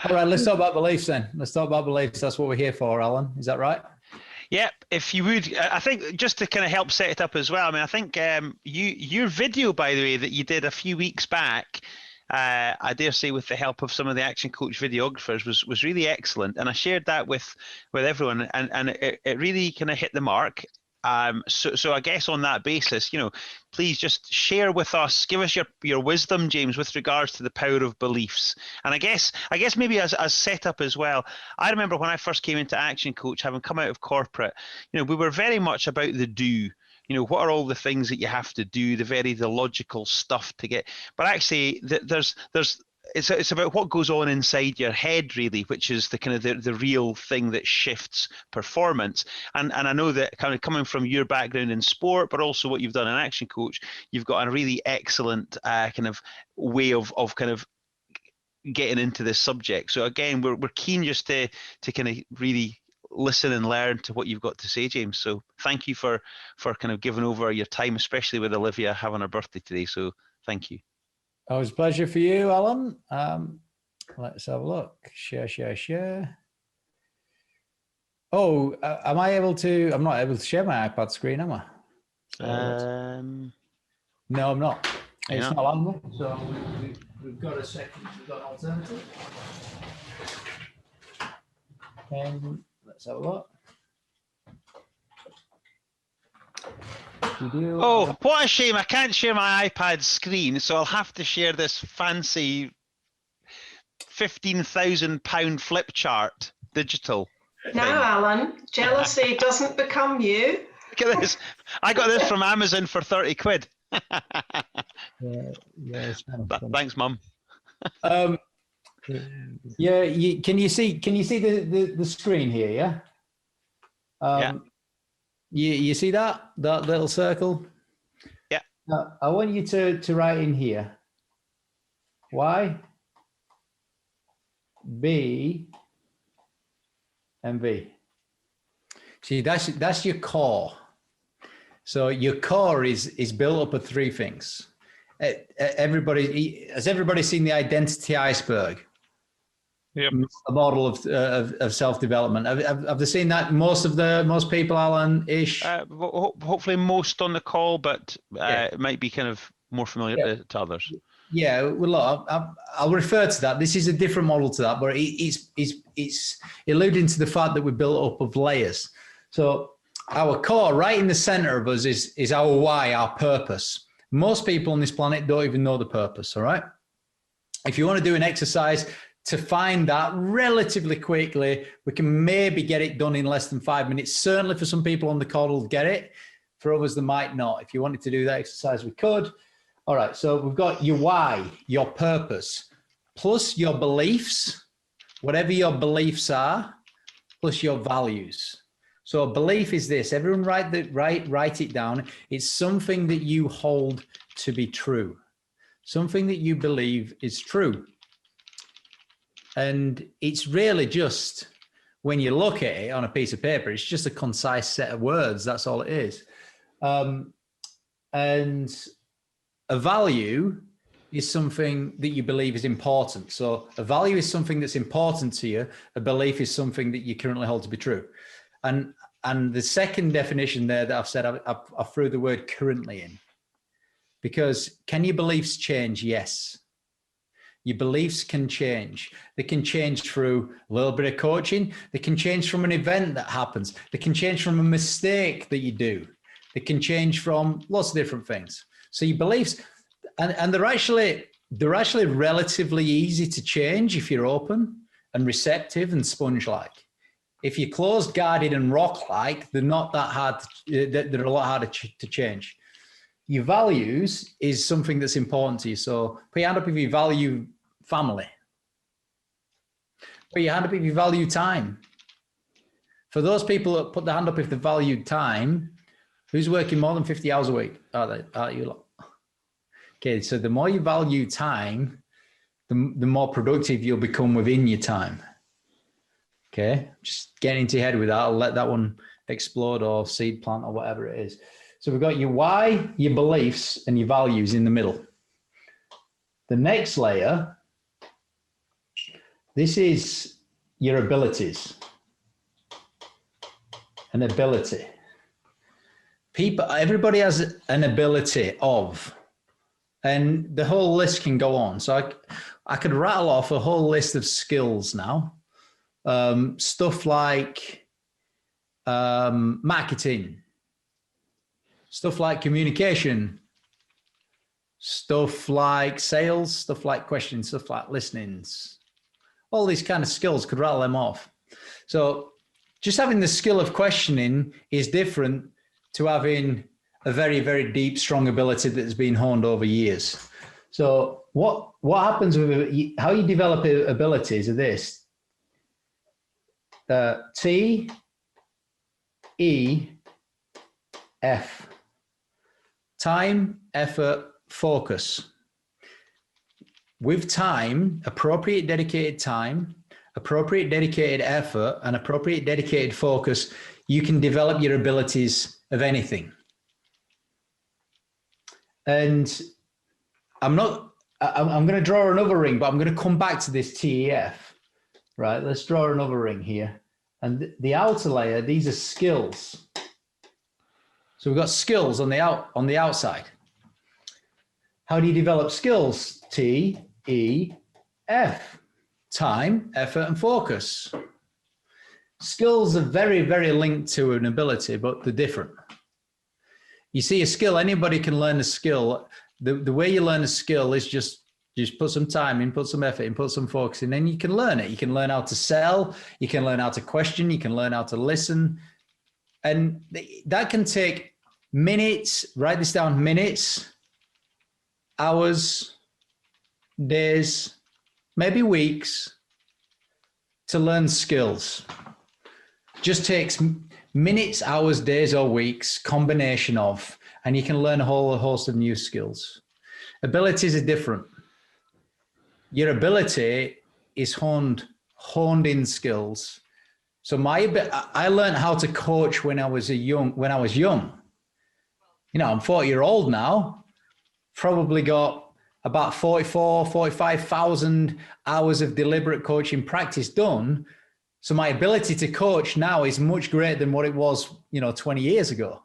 All right, let's talk about beliefs then. Let's talk about beliefs. That's what we're here for, Alan. Is that right? Yep, if you would, I think just to kind of help set it up as well. I mean, I think your video, by the way, that you did a few weeks back, I dare say with the help of some of the Action Coach videographers, was really excellent, and I shared that with everyone, and it really kind of hit the mark. So I guess on that basis, please just share with us, give us your wisdom, James, with regards to the power of beliefs. And I guess maybe as setup as well, I remember when I first came into Action Coach, having come out of corporate, we were very much about the do. What are all the things that you have to do, the logical stuff to get, but actually it's about what goes on inside your head, really, which is the kind of the real thing that shifts performance. And I know that kind of coming from your background in sport, but also what you've done in Action Coach, you've got a really excellent kind of way of kind of getting into this subject. So again, we're keen just to kind of really listen and learn to what you've got to say, James. So thank you for kind of giving over your time, especially with Olivia having her birthday today. So thank you. Always a pleasure for you, Alan. Let's have a look. Share. Oh, am I able to? I'm not able to share my iPad screen, am I? So no, I'm not. It's not on there. So we've got a second. We've got an alternative. Let's have a look. Oh, what a shame. I can't share my iPad screen, so I'll have to share this fancy £15,000 flip chart digital. No, Alan, jealousy doesn't become you. Look at this. I got this from Amazon for 30 quid. It's kind of thanks, Mum. Yeah, can you see the screen here? Yeah. Yeah. You see that little circle? Yeah. Now, I want you to write in here Y, B, and V. See, that's your core. So your core is built up of three things. Has everybody seen the identity iceberg? Yep. A model of self-development. Have they seen that? Most people, Alan, ish. Hopefully, most on the call, but it might be kind of more familiar to others. Yeah, well, look, I'll refer to that. This is a different model to that, but it's alluding to the fact that we're built up of layers. So our core, right in the center of us, is our why, our purpose. Most people on this planet don't even know the purpose. All right. If you want to do an exercise to find that relatively quickly, we can maybe get it done in less than 5 minutes. Certainly for some people on the call will get it. For others, they might not. If you wanted to do that exercise, we could. All right, so we've got your why, your purpose, plus your beliefs, whatever your beliefs are, plus your values. So a belief is this. Everyone write it down. It's something that you hold to be true, something that you believe is true. And it's really just, when you look at it on a piece of paper, it's just a concise set of words. That's all it is. And a value is something that you believe is important. So a value is something that's important to you. A belief is something that you currently hold to be true. And the second definition there that I've said, I threw the word currently in. Because can your beliefs change? Yes. Your beliefs can change. They can change through a little bit of coaching. They can change from an event that happens. They can change from a mistake that you do. They can change from lots of different things. So your beliefs, and they're actually relatively easy to change if you're open and receptive and sponge-like. If you're closed, guarded, and rock-like, they're not that hard. They're a lot harder to change. Your values is something that's important to you. So put your hand up if you value family. Put your hand up if you value time. For those people that put their hand up if they value time, who's working more than 50 hours a week? Are you lot? Okay, so the more you value time, the more productive you'll become within your time. Okay, just get into your head with that. I'll let that one explode or seed plant or whatever it is. So we've got your why, your beliefs, and your values in the middle. The next layer This is your abilities. An ability. Everybody has an ability of, and the whole list can go on. So I could rattle off a whole list of skills now. Stuff like marketing, stuff like communication, stuff like sales, stuff like questioning, stuff like listenings. All these kind of skills, could rattle them off. So just having the skill of questioning is different to having a very, very deep, strong ability that's been honed over years. So what happens with how you develop abilities are this: T, E, F. Time, effort, focus. With time, appropriate dedicated time, appropriate dedicated effort, and appropriate dedicated focus, you can develop your abilities of anything. And I'm going to draw another ring, but I'm going to come back to this TEF, right? Let's draw another ring here. And the outer layer, these are skills. So we've got skills on the outside. How do you develop skills? T, E, F. Time, effort, and focus. Skills are very, very linked to an ability, but they're different. You see, a skill, anybody can learn a skill. The way you learn a skill is just put some time in, put some effort in, put some focus in, then you can learn it. You can learn how to sell, you can learn how to question, you can learn how to listen. And that can take minutes, write this down, minutes, hours, days, maybe weeks to learn skills. Just takes minutes, hours, days, or weeks, combination of, and you can learn a whole host of new skills. Abilities are different. Your ability is honed in skills. So I learned how to coach when I was young. You know, I'm 40-year-old now, probably got about 45,000 hours of deliberate coaching practice done. So my ability to coach now is much greater than what it was, 20 years ago.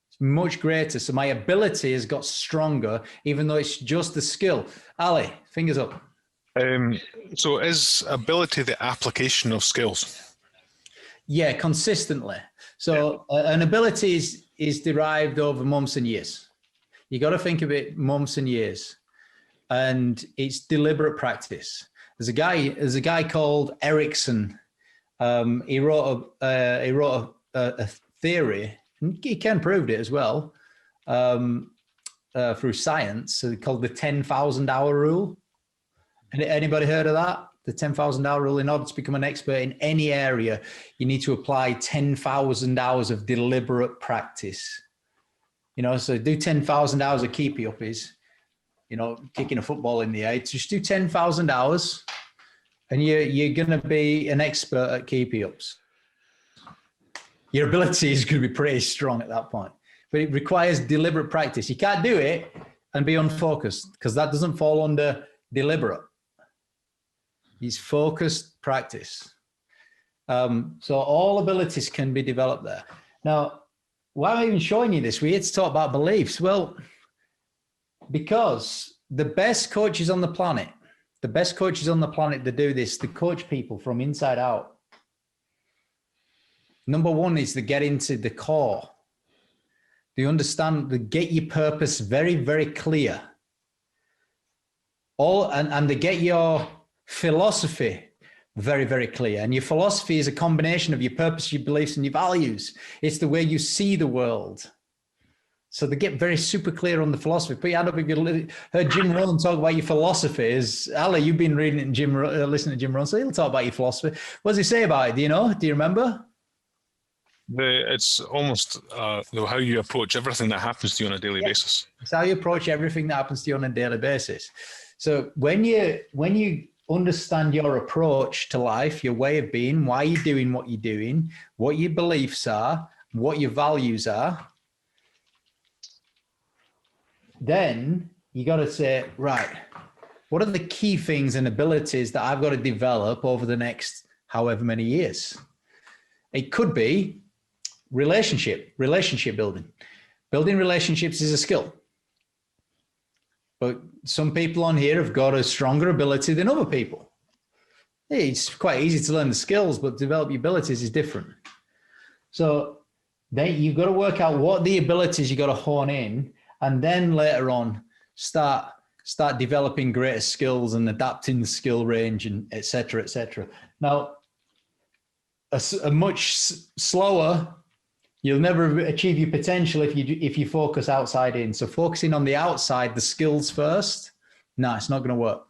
It's much greater. So my ability has got stronger, even though it's just a skill. Ali, fingers up. So is ability the application of skills? Yeah, consistently. So an ability is derived over months and years. You got to think of it months and years, and it's deliberate practice. There's a guy called Erickson. He wrote a theory, and he can prove it as well through science, called the 10,000 hour rule. Anybody heard of that? The 10,000 hour rule. In order to become an expert in any area, you need to apply 10,000 hours of deliberate practice. So do 10,000 hours of keepy uppies. Kicking a football in the air. Just do 10,000 hours and you're going to be an expert at keepy ups. Your ability is going to be pretty strong at that point, but it requires deliberate practice. You can't do it and be unfocused, because that doesn't fall under deliberate. It's focused practice. So all abilities can be developed there. Now, why am I even showing you this? We had to talk about beliefs. Well, because the best coaches on the planet that do this, they coach people from inside out. Number one is to get into the core. They understand, they get your purpose very, very clear. And they get your philosophy very, very clear. And your philosophy is a combination of your purpose, your beliefs, and your values. It's the way you see the world. So they get very super clear on the philosophy. Put your hand up if you heard Jim Rohn talk about your philosophy. Ali, you've been reading it and listening to Jim Rohn, so he'll talk about your philosophy. What does he say about it? Do you know? Do you remember? It's almost how you approach everything that happens to you on a daily basis. It's how you approach everything that happens to you on a daily basis. So when you understand your approach to life, your way of being, why you're doing what you're doing, what your beliefs are, what your values are, then you got to say, right, what are the key things and abilities that I've got to develop over the next however many years? It could be relationship building. Building relationships is a skill. But some people on here have got a stronger ability than other people. It's quite easy to learn the skills, but develop your abilities is different. So then you've got to work out what the abilities you got to hone in, and then later on start developing greater skills and adapting the skill range and et cetera, et cetera. Now, a much slower, you'll never achieve your potential if you focus outside in. So focusing on the outside, the skills first, no, it's not going to work.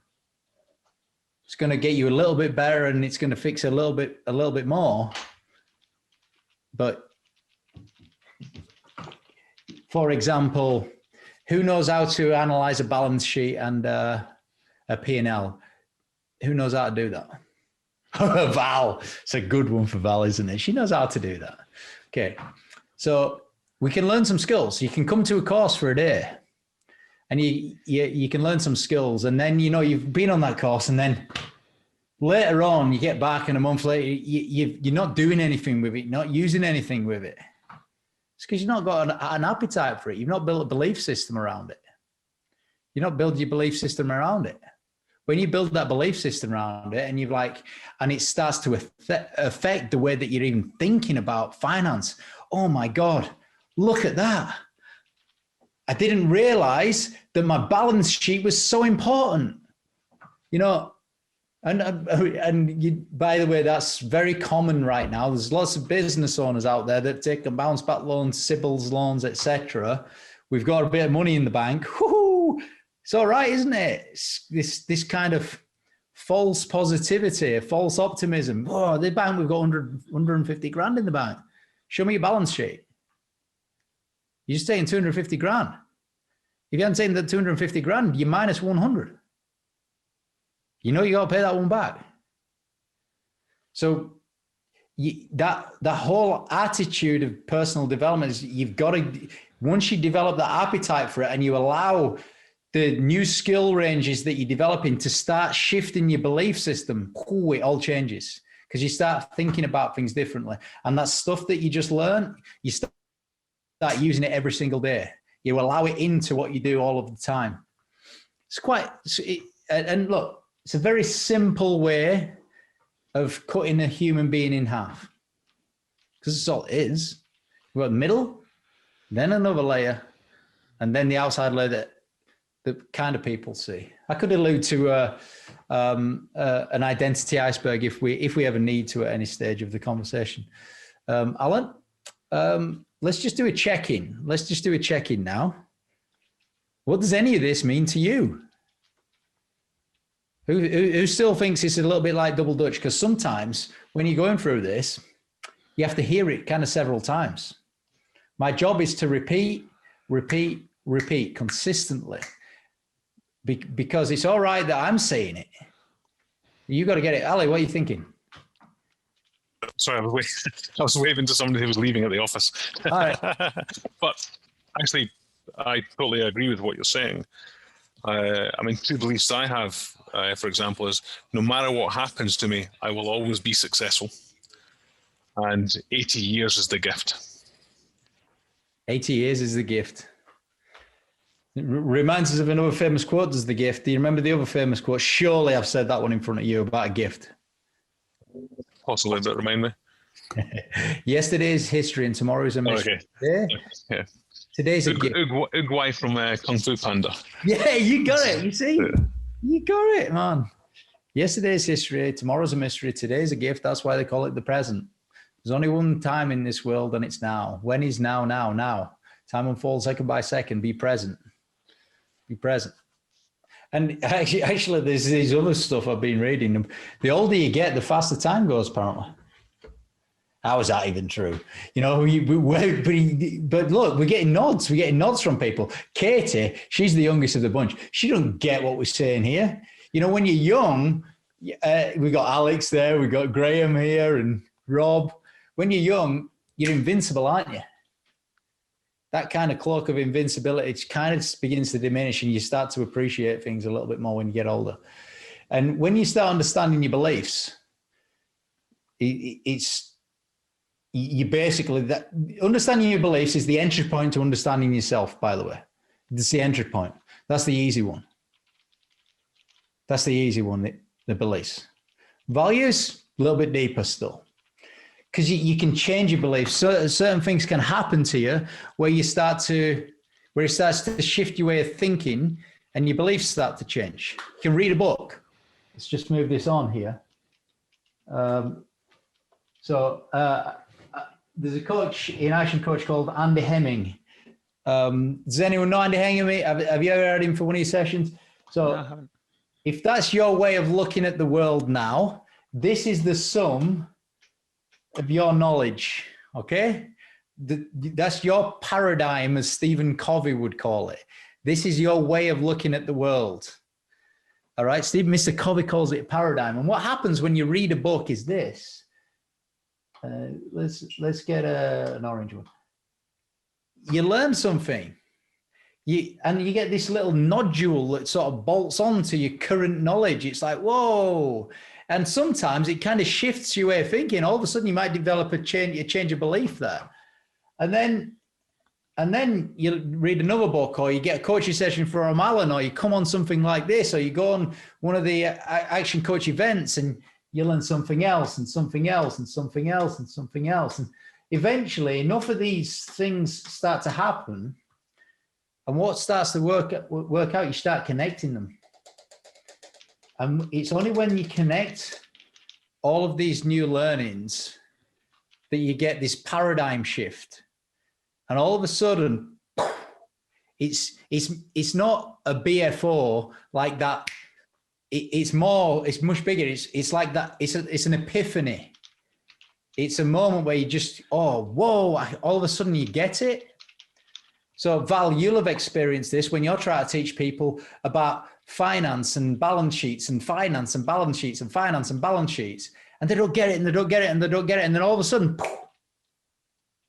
It's going to get you a little bit better and it's going to fix a little bit more. But for example, who knows how to analyze a balance sheet and a P&L? Who knows how to do that? Val, it's a good one for Val, isn't it? She knows how to do that. Okay, so we can learn some skills. You can come to a course for a day and you can learn some skills, and then, you know, you've been on that course, and then later on you get back and a month later, you're not doing anything with it, not using anything with it. It's because you've not got an appetite for it. You've not built a belief system around it. You've not built your belief system around it. When you build that belief system around it and it starts to affect the way that you're even thinking about finance. Oh my God, look at that. I didn't realize that my balance sheet was so important, you know, and by the way, that's very common right now. There's lots of business owners out there that take bounce back loans, Sybil's loans, etc. We've got a bit of money in the bank. Woo-hoo! It's all right, isn't it? It's this kind of false positivity, false optimism. Oh, the bank, we've got 150 grand in the bank. Show me your balance sheet. You're just taking 250 grand. If you hadn't taken that 250 grand, you're minus 100. You know you got to pay that one back. So that whole attitude of personal development is you've got to, once you develop that appetite for it and you allow the new skill ranges that you're developing to start shifting your belief system, it all changes because you start thinking about things differently. And that stuff that you just learned, you start using it every single day. You allow it into what you do all of the time. It's quite, and look, it's a very simple way of cutting a human being in half because that's all it is. You've got the middle, then another layer, and then the outside layer that the kind of people see. I could allude to an identity iceberg if we ever need to at any stage of the conversation. Alan, let's just do a check-in. Let's just do a check-in now. What does any of this mean to you? Who still thinks it's a little bit like double Dutch? Because sometimes when you're going through this, you have to hear it kind of several times. My job is to repeat consistently. Because it's all right that I'm saying it. You got to get it. Ali, what are you thinking? Sorry, I was waving to somebody who was leaving at the office. All right. But actually, I totally agree with what you're saying. I mean, two beliefs I have, for example, is no matter what happens to me, I will always be successful. And 80 years is the gift. 80 years is the gift. It reminds us of another famous quote, does the gift. Do you remember the other famous quote? Surely I've said that one in front of you about a gift. Possibly, but remind me. Yesterday is history and tomorrow is a mystery. Okay. Yeah. Today's a gift. Ugwai from Kung Fu Panda. Yeah, you got it. You see? You got it, man. Yesterday's history, tomorrow's a mystery, today's a gift. That's why they call it the present. There's only one time in this world and it's now. When is now, now, now? Time unfolds second by second. Be present. Be present. And actually, there's these other stuff I've been reading. The older you get, the faster time goes, apparently. How is that even true? You know, but look, we're getting nods. We're getting nods from people. Katie, she's the youngest of the bunch. She doesn't get what we're saying here. You know, when you're young, we got Alex there, we got Graham here and Rob. When you're young, you're invincible, aren't you? that kind of cloak of invincibility, it kind of begins to diminish, and you start to appreciate things a little bit more when you get older. And when you start understanding your beliefs, it's you basically, that understanding your beliefs is the entry point to understanding yourself, by the way. It's the entry point. That's the easy one. That's the easy one, the beliefs. Values, a little bit deeper still. Because you can change your beliefs. So certain things can happen to you where it starts to shift your way of thinking, and your beliefs start to change. You can read a book. Let's just move this on here. There's a coach in ActionCOACH called Andy Hemming. Does anyone know Andy Hemming? Have you ever heard him for one of your sessions? So No, I haven't. If that's your way of looking at the world now, this is the sum of your knowledge, okay? That's your paradigm, as Stephen Covey would call it. This is your way of looking at the world. All right, Mr. Covey calls it a paradigm. And what happens when you read a book is this. Let's get an orange one. You learn something. You get this little nodule that sort of bolts on to your current knowledge. It's like, whoa. And sometimes it kind of shifts your way of thinking. All of a sudden you might develop a change of belief there. And then you read another book, or you get a coaching session from Alan, or you come on something like this, or you go on one of the ActionCOACH events and you learn something else and something else and something else and something else. And eventually enough of these things start to happen. And what starts to work out, you start connecting them. And it's only when you connect all of these new learnings that you get this paradigm shift. And all of a sudden, it's not a BFO like that. It's much bigger. It's like that. It's an epiphany. It's a moment where you just, oh, whoa, all of a sudden you get it. So Val, you'll have experienced this when you're trying to teach people about finance and balance sheets and finance and balance sheets and finance and balance sheets. And they don't get it and they don't get it and they don't get it. And then all of a sudden,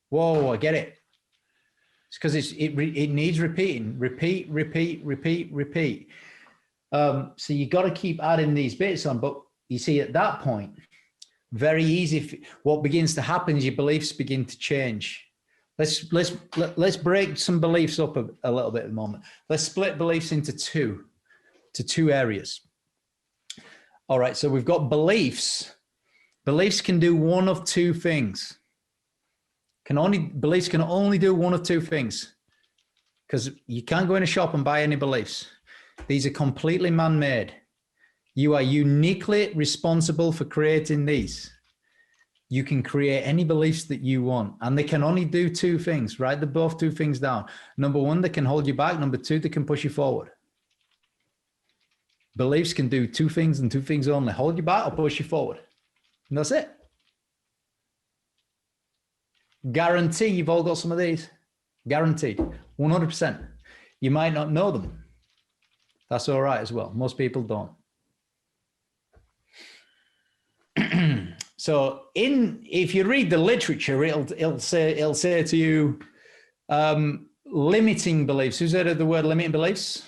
whoa, I get it. It's because it needs repeating, repeat. So you got to keep adding these bits on. But you see, at that point, very easy. What begins to happen is your beliefs begin to change. Let's break some beliefs up a little bit at the moment. Let's split beliefs into two areas. All right, so we've got beliefs. Beliefs can do one of two things. Beliefs can only do one of two things, because you can't go in a shop and buy any beliefs. These are completely man-made. You are uniquely responsible for creating these. You can create any beliefs that you want, and they can only do two things. Write the both two things down. Number one, they can hold you back. Number two, they can push you forward. Beliefs can do two things and two things only: hold you back or push you forward. And that's it. Guarantee you've all got some of these. Guaranteed. 100%. You might not know them. That's all right as well. Most people don't. So if you read the literature, it'll say to you, limiting beliefs. Who's heard of the word limiting beliefs?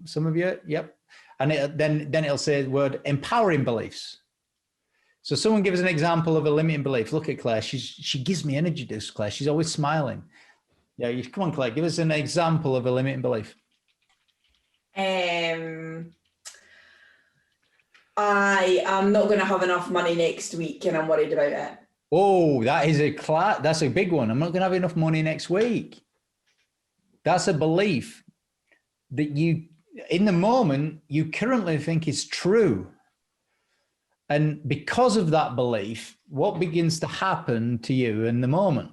Some of you, yep. And then it'll say the word empowering beliefs. So someone gives an example of a limiting belief. Look at Claire. She gives me energy, this Claire. She's always smiling. Yeah, come on, Claire. Give us an example of a limiting belief. I am not going to have enough money next week, and I'm worried about it. Oh, that's a big one. I'm not going to have enough money next week. That's a belief that you, in the moment, you currently think is true. And because of that belief, what begins to happen to you in the moment?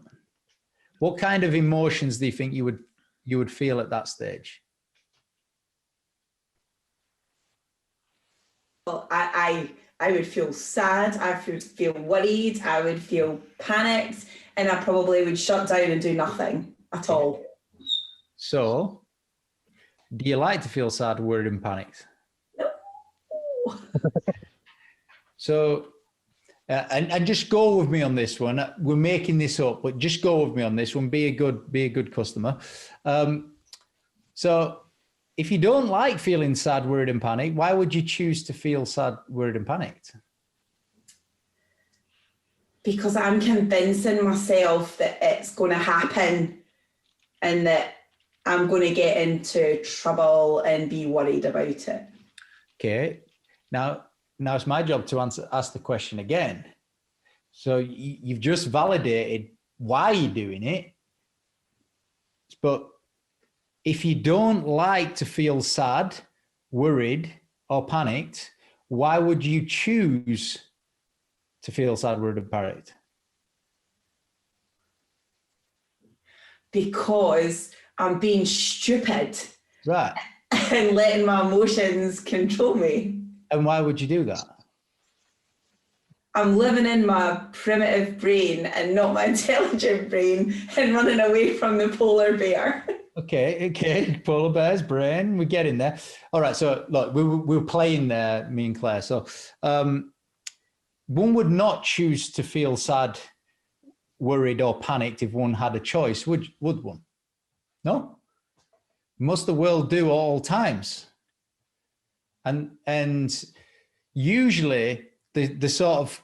What kind of emotions do you think you would feel at that stage? Well, I would feel sad, I would feel worried, I would feel panicked, and I probably would shut down and do nothing at all. So, do you like to feel sad, worried, and panicked? No. So, And just go with me on this one. We're making this up, but just go with me on this one. Be a good customer. So if you don't like feeling sad, worried, and panicked, why would you choose to feel sad, worried, and panicked? Because I'm convincing myself that it's going to happen and that I'm going to get into trouble and be worried about it. Okay. Now it's my job to ask the question again. So you've just validated why you're doing it. But if you don't like to feel sad, worried, or panicked, why would you choose to feel sad, worried, and panicked? Because I'm being stupid. Right. And letting my emotions control me. And why would you do that? I'm living in my primitive brain and not my intelligent brain and running away from the polar bear. Okay. Polar bear's brain. We're getting there. All right. So look, we were playing there, me and Claire. So one would not choose to feel sad, worried, or panicked if one had a choice, would one? No? Must the world do at all times? And usually the sort of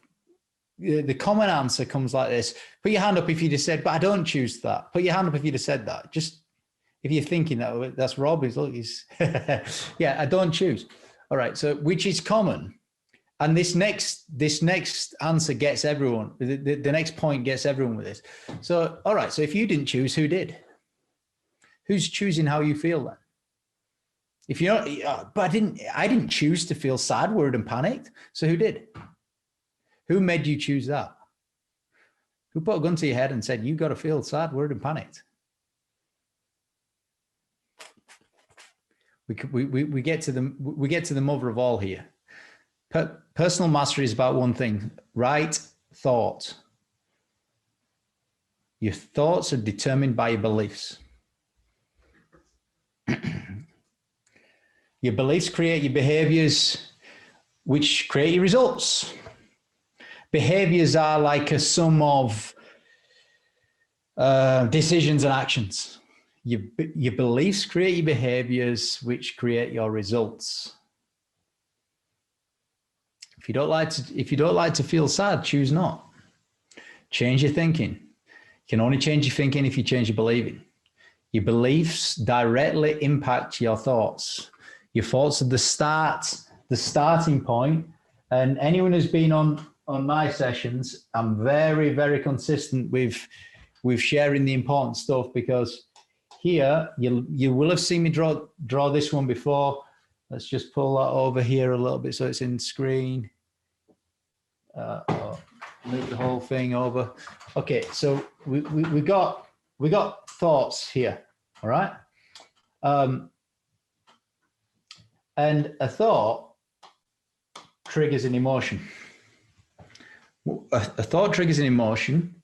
the common answer comes like this: put your hand up if you'd have said, but I don't choose that. Put your hand up if you'd have said that. Just if you're thinking that's Rob, he's yeah, I don't choose. All right, so which is common. And this next answer gets everyone, the next point gets everyone with this. So, all right, so if you didn't choose, who did? Who's choosing how you feel then? If you're not, but I didn't choose to feel sad, worried, and panicked. So who did? Who made you choose that? Who put a gun to your head and said, you got to feel sad, worried, and panicked? We get to the mother of all here. Personal mastery is about one thing: right thought. Your thoughts are determined by your beliefs. Your beliefs create your behaviors, which create your results. Behaviors are like a sum of decisions and actions. Your beliefs create your behaviors, which create your results. If you don't like to feel sad, choose not. Change your thinking. You can only change your thinking if you change your believing. Your beliefs directly impact your thoughts. Your thoughts are the starting point. And anyone who's been on my sessions, I'm very, very consistent with sharing the important stuff, because here you will have seen me draw this one before. Let's just pull that over here a little bit so it's in screen. Move the whole thing over. Okay, so we got thoughts here. All right. And a thought triggers an emotion. A thought triggers an emotion,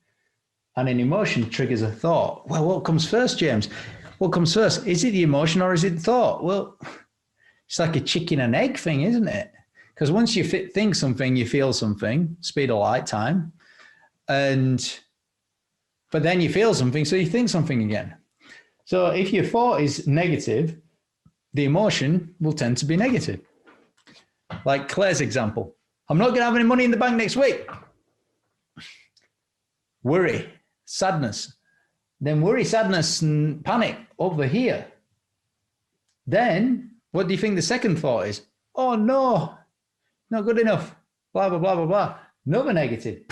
and an emotion triggers a thought. Well, what comes first, James? What comes first? Is it the emotion or is it the thought? Well, it's like a chicken and egg thing, isn't it? Because once you think something, you feel something, speed of light, time. But then you feel something, so you think something again. So if your thought is negative, the emotion will tend to be negative. Like Claire's example. I'm not going to have any money in the bank next week. Worry, sadness. Then worry, sadness, and panic over here. Then what do you think the second thought is? Oh no, not good enough. Blah, blah, blah, blah, blah. Another negative.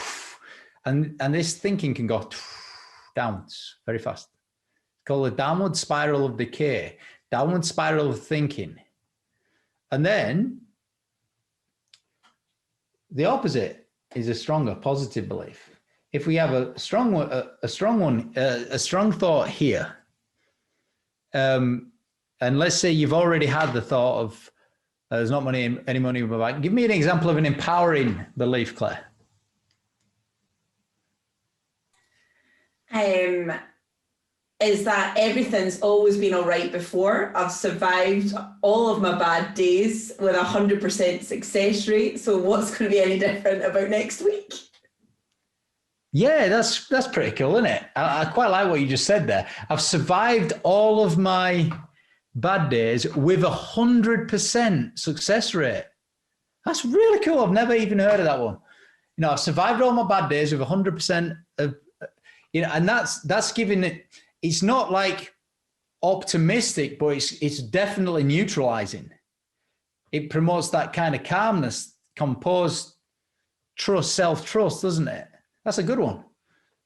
And this thinking can go downwards very fast. It's called a downward spiral of decay, downward spiral of thinking. And then the opposite is a stronger positive belief. If we have a strong thought here, and let's say you've already had the thought of there's not any money in my bank. Give me an example of an empowering belief, Claire. is that everything's always been all right before. I've survived all of my bad days with 100% success rate. So what's going to be any different about next week? Yeah, that's pretty cool, isn't it? I quite like what you just said there. I've survived all of my bad days with 100% success rate. That's really cool. I've never even heard of that one. You know, I've survived all my bad days with 100% of, you know, and that's giving it. It's not like optimistic, but it's definitely neutralizing. It promotes that kind of calmness, composed trust, self-trust, doesn't it? That's a good one.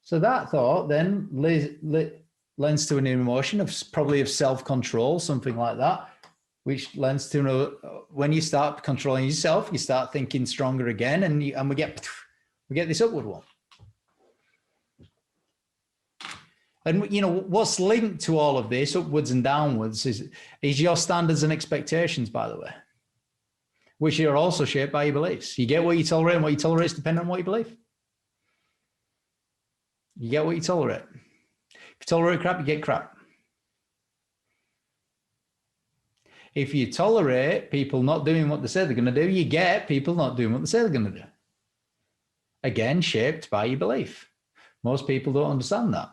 So that thought then lends to an emotion of probably of self-control, something like that, which lends to when you start controlling yourself, you start thinking stronger again, and we get this upward one. And you know what's linked to all of this, upwards and downwards, is your standards and expectations, by the way, which are also shaped by your beliefs. You get what you tolerate, and what you tolerate is dependent on what you believe. You get what you tolerate. If you tolerate crap, you get crap. If you tolerate people not doing what they say they're going to do, you get people not doing what they say they're going to do. Again, shaped by your belief. Most people don't understand that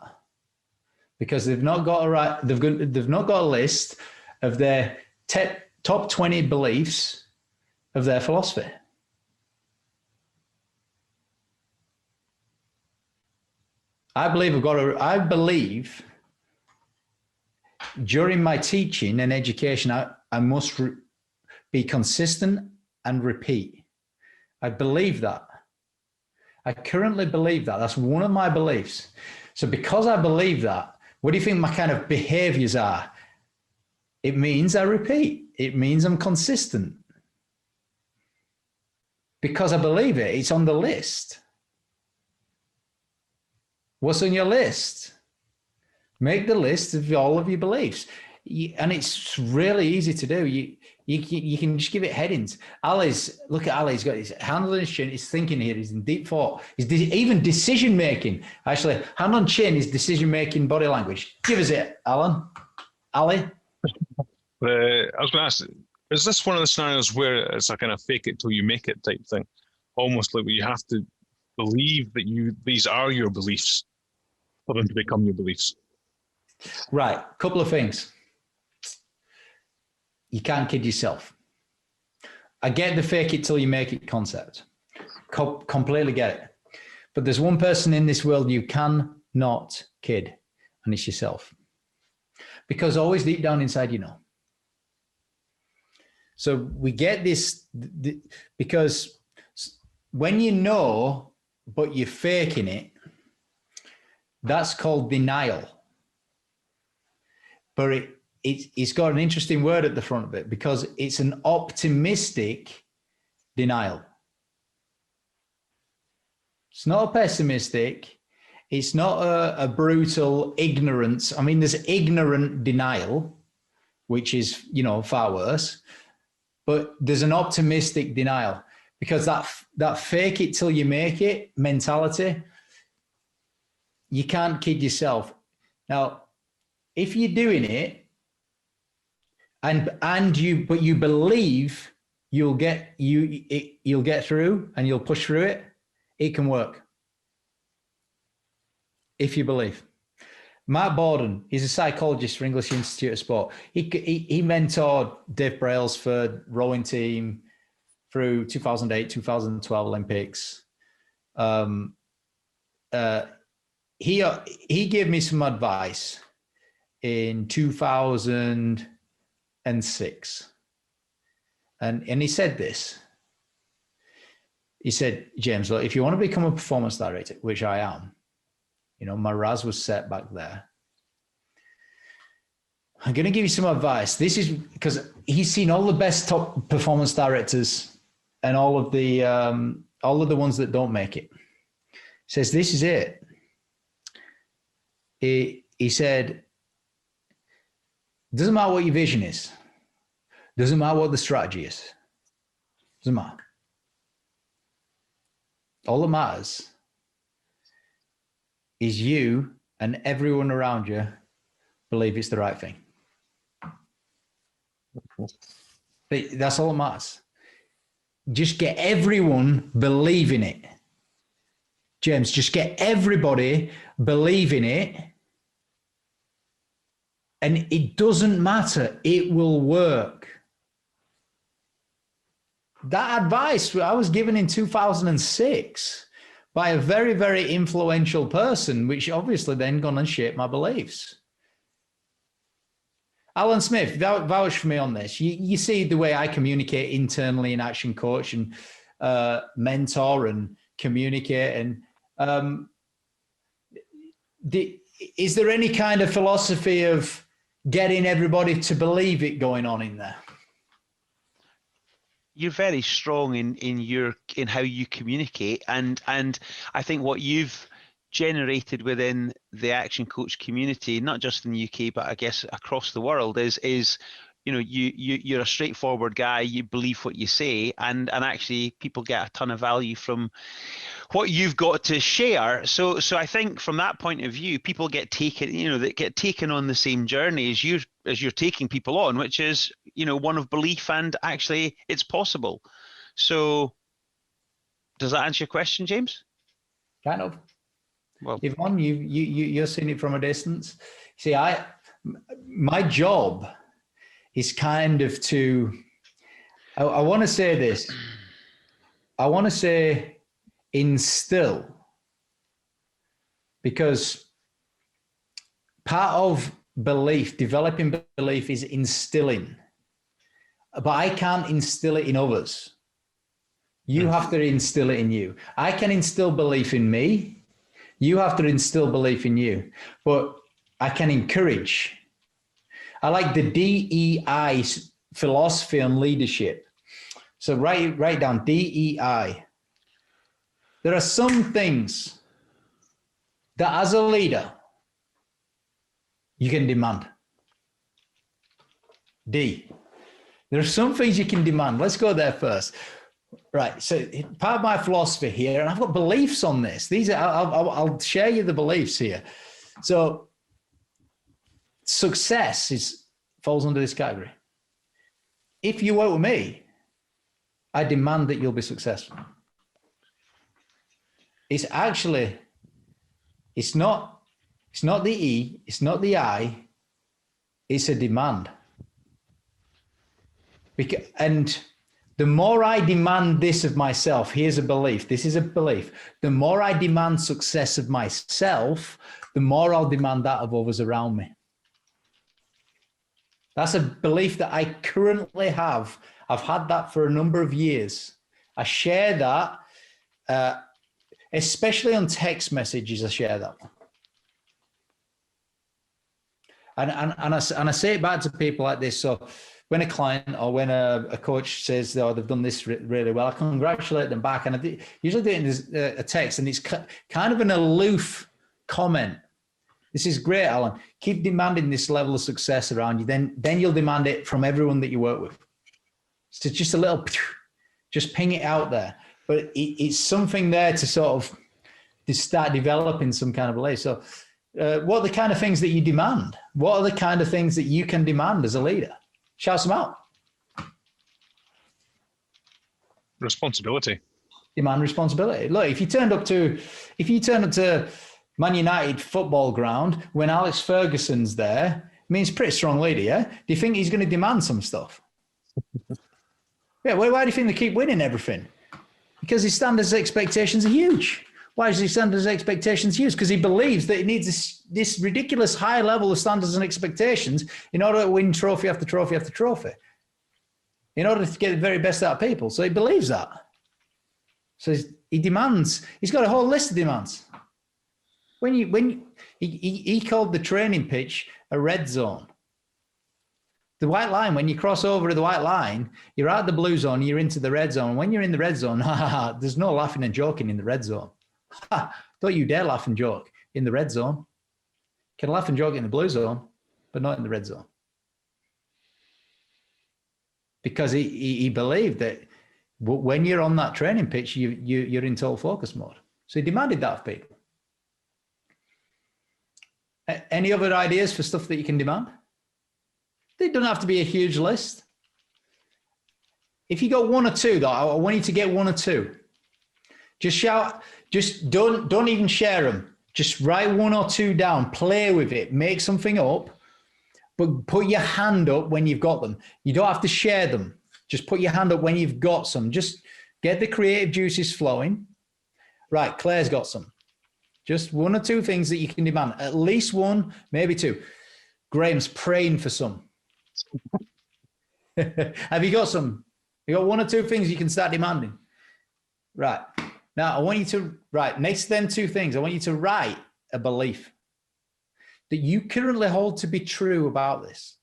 because they've not got they've not got a list of their top 20 beliefs of their philosophy. I believe during my teaching and education, I must be consistent and repeat. I believe that. I currently believe that. That's one of my beliefs. So because I believe that, what do you think my kind of behaviors are? It means I repeat. It means I'm consistent. Because I believe it, it's on the list. What's on your list? Make the list of all of your beliefs. And it's really easy to do. You can just give it headings. Look at Ali, he's got his hand on his chin, he's thinking here, he's in deep thought. Even decision making. Actually, hand on chin is decision making body language. Give us it, Alan. Ali? I was going to ask, is this one of the scenarios where it's a kind of fake it till you make it type thing? Almost like where you have to believe that these are your beliefs for them to become your beliefs. Right, couple of things. You can't kid yourself. I get the fake it till you make it concept. Completely get it. But there's one person in this world you cannot kid, and it's yourself. Because always deep down inside, you know. So we get this because when you know, but you're faking it, that's called denial. But it's got an interesting word at the front of it because it's an optimistic denial. It's not a pessimistic. It's not a brutal ignorance. I mean, there's ignorant denial, which is, far worse. But there's an optimistic denial because that fake it till you make it mentality, you can't kid yourself. Now, if you're doing it but you believe you'll get through and you'll push through it, it can work. If you believe. Matt Borden, he's a psychologist for English Institute of Sport. He mentored Dave Brailsford rowing team through 2008, 2012 Olympics. He gave me some advice in 2006. And he said this. He said, James, look, if you want to become a performance director, which I am, my RAS was set back there. I'm going to give you some advice. This is because he's seen all the best top performance directors and all of the ones that don't make it. He says, this is it. He said, doesn't matter what your vision is. Doesn't matter what the strategy is. Doesn't matter. All that matters is you and everyone around you believe it's the right thing. But that's all that matters. Just get everyone believing it. James, just get everybody believing it. And it doesn't matter. It will work. That advice I was given in 2006 by a very, very influential person, which obviously then gone and shaped my beliefs. Alan Smith, vouch for me on this. You see the way I communicate internally in Action Coach and mentor and communicate. And is there any kind of philosophy of getting everybody to believe it going on in there? You're very strong in how you communicate, and I think what you've generated within the Action Coach community, not just in the UK but I guess across the world, is you're a straightforward guy. You believe what you say, and actually people get a ton of value from what you've got to share. So I think from that point of view, people get taken, that get taken on the same journey as you're taking people on, which is, one of belief and actually it's possible. So does that answer your question, James? Kind of. Well, Yvonne, you're seeing it from a distance. See, my job is kind of I want to say this. I want to say instill, because part of belief, developing belief, is instilling. But I can't instill it in others. You have to instill it in you. I can instill belief in me. You have to instill belief in you. But I can encourage. I like the DEI philosophy on leadership. So write down DEI. There are some things that as a leader, you can demand. D. There are some things you can demand. Let's go there first. Right. So part of my philosophy here, and I've got beliefs on this. These are, I'll share you the beliefs here. So success falls under this category. If you work with me, I demand that you'll be successful. It's actually, it's not the E, it's not the I, it's a demand. And the more I demand this of myself, here's a belief, this is a belief. The more I demand success of myself, the more I'll demand that of others around me. That's a belief that I currently have. I've had that for a number of years. I share that, especially on text messages, I share that one. And I say it back to people like this. So when a client or when a coach says, oh, they've done this really well, I congratulate them back. And I usually do it in a text, and it's kind of an aloof comment. This is great, Alan. Keep demanding this level of success around you. Then you'll demand it from everyone that you work with. So just a little, just ping it out there. But it's something there to sort of to start developing some kind of belief. So what are the kind of things that you demand? What are the kind of things that you can demand as a leader? Shout some out. Responsibility. Demand responsibility. Look, if you turned up to Man United football ground when Alex Ferguson's there, I mean, he's a pretty strong leader, yeah? Do you think he's going to demand some stuff? Yeah, why do you think they keep winning everything? Because his standards and expectations are huge. Why is his standards and expectations huge? Because he believes that he needs this ridiculous high level of standards and expectations in order to win trophy after trophy after trophy, in order to get the very best out of people. So he believes that. So he demands, he's got a whole list of demands. When he called the training pitch a red zone. The white line, when you cross over the white line, you're out of the blue zone, you're into the red zone. When you're in the red zone, there's no laughing and joking in the red zone. Don't you dare laugh and joke in the red zone. You can laugh and joke in the blue zone, but not in the red zone. Because he believed that when you're on that training pitch, you're in total focus mode. So he demanded that of people. Any other ideas for stuff that you can demand? They don't have to be a huge list. If you got one or two, though, I want you to get one or two. Just shout. Just don't even share them. Just write one or two down. Play with it. Make something up. But put your hand up when you've got them. You don't have to share them. Just put your hand up when you've got some. Just get the creative juices flowing. Right, Claire's got some. Just one or two things that you can demand. At least one, maybe two. Graham's praying for some. Have you got some? You got one or two things you can start demanding. Right. Now, I want you to write, next to them two things, I want you to write a belief that you currently hold to be true about this.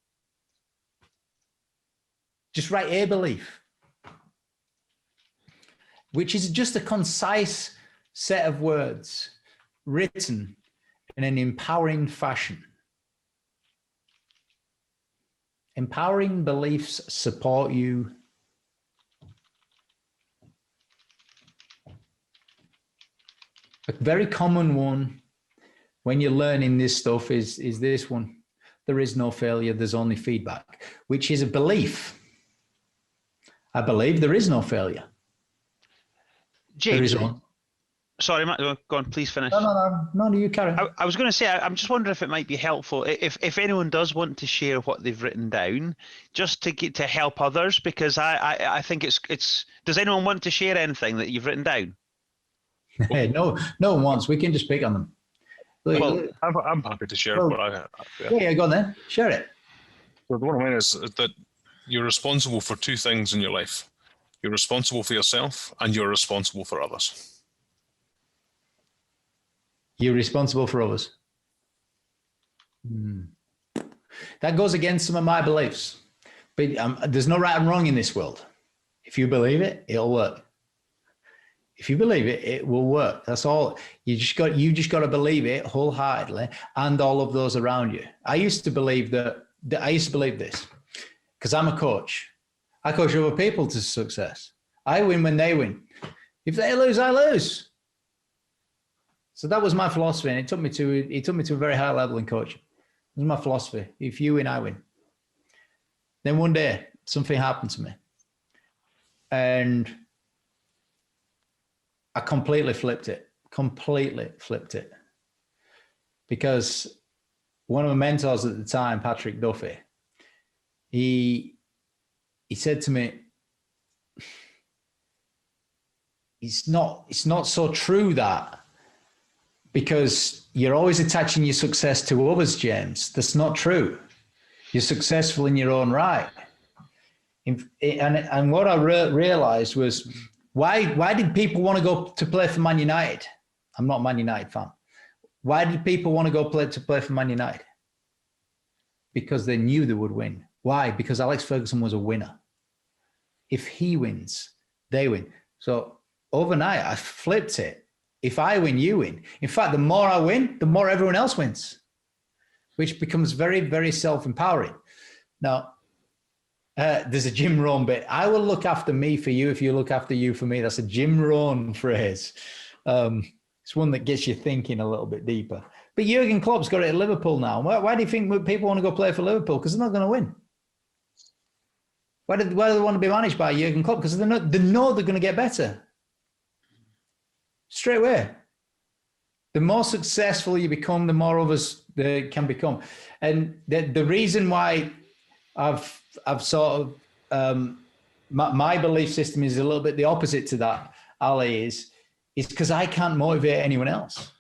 Just write a belief, which is just a concise set of words written in an empowering fashion. Empowering beliefs support you. A very common one when you're learning this stuff is this one. There is no failure, there's only feedback, which is a belief. I believe there is no failure. James, sorry, Matt, go on, please finish. No, you carry on. I was going to say, I'm just wondering if it might be helpful if anyone does want to share what they've written down, just to get to help others, because I think it's. Does anyone want to share anything that you've written down? Hey, no one wants. We can just pick on them. Well, I'm happy to share what I have. Yeah, go on then. Share it. So the one of mine is that you're responsible for two things in your life. You're responsible for yourself and you're responsible for others. You're responsible for others. That goes against some of my beliefs. But there's no right and wrong in this world. If you believe it, it'll work. If you believe it, it will work. That's all. You just got to believe it wholeheartedly, and all of those around you. I used to believe this because I'm a coach. I coach other people to success. I win when they win. If they lose, I lose. So that was my philosophy, and it took me to a very high level in coaching. It was my philosophy. If you win, I win. Then one day something happened to me, and I completely flipped it, because one of my mentors at the time, Patrick Duffy, he said to me, it's not so true that, because you're always attaching your success to others, James. That's not true. You're successful in your own right. And what I realized was, why did people want to go to play for Man United? I'm not a Man United fan. Why did people want to go play for Man United? Because they knew they would win. Why? Because Alex Ferguson was a winner. If he wins, they win. So overnight, I flipped it. If I win, you win. In fact, the more I win, the more everyone else wins, which becomes very, very self-empowering. Now, there's a Jim Rohn bit. I will look after me for you if you look after you for me. That's a Jim Rohn phrase. It's one that gets you thinking a little bit deeper. But Jurgen Klopp's got it at Liverpool now. Why do you think people want to go play for Liverpool? Because they're not going to win. Why do they want to be managed by Jurgen Klopp? Because they know they're going to get better. Straight away. The more successful you become, the more others can become. And the reason why I've sort of, my belief system is a little bit the opposite to that, Ali, is because I can't motivate anyone else.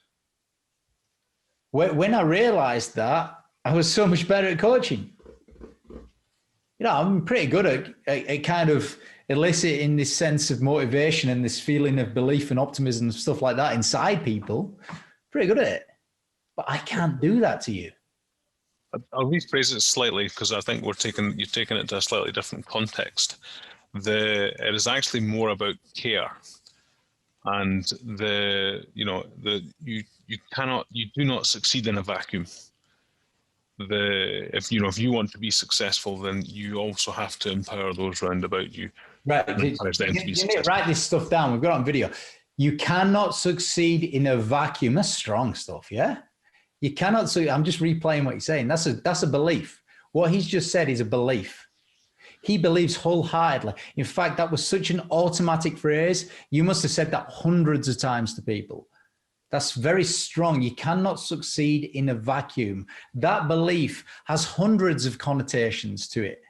When I realized that, I was so much better at coaching. You know, I'm pretty good at kind of eliciting this sense of motivation and this feeling of belief and optimism and stuff like that inside people. Pretty good at it. But I can't do that to you. I'll rephrase it slightly, because I think you're taking it to a slightly different context. It is actually more about care, and you do not succeed in a vacuum. If you want to be successful, then you also have to empower those round about you. Right. You need to write this stuff down. We've got it on video. You cannot succeed in a vacuum. That's strong stuff, yeah? You cannot. So I'm just replaying what you're saying. That's a belief. What he's just said is a belief. He believes wholeheartedly. In fact, that was such an automatic phrase. You must have said that hundreds of times to people. That's very strong. You cannot succeed in a vacuum. That belief has hundreds of connotations to it.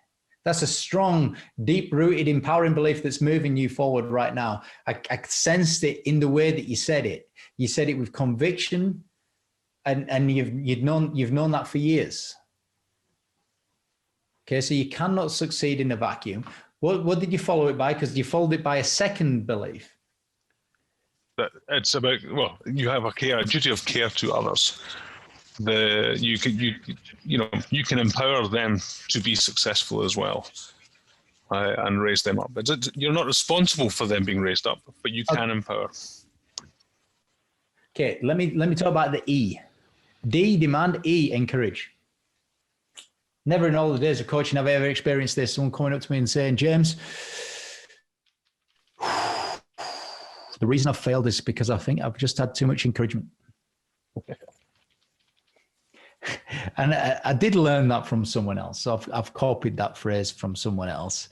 That's a strong, deep-rooted, empowering belief that's moving you forward right now. I sensed it in the way that you said it. You said it with conviction, and you've known that for years. Okay, so you cannot succeed in a vacuum. What did you follow it by? Because you followed it by a second belief. That it's about, well, you have a duty of care to others. You can empower them to be successful as well, and raise them up. You're not responsible for them being raised up, but you can empower. Okay, let me talk about the E. D, demand. E, encourage. Never in all the days of coaching have I ever experienced this. Someone coming up to me and saying, James, the reason I've failed is because I think I've just had too much encouragement. And I did learn that from someone else. So I've copied that phrase from someone else,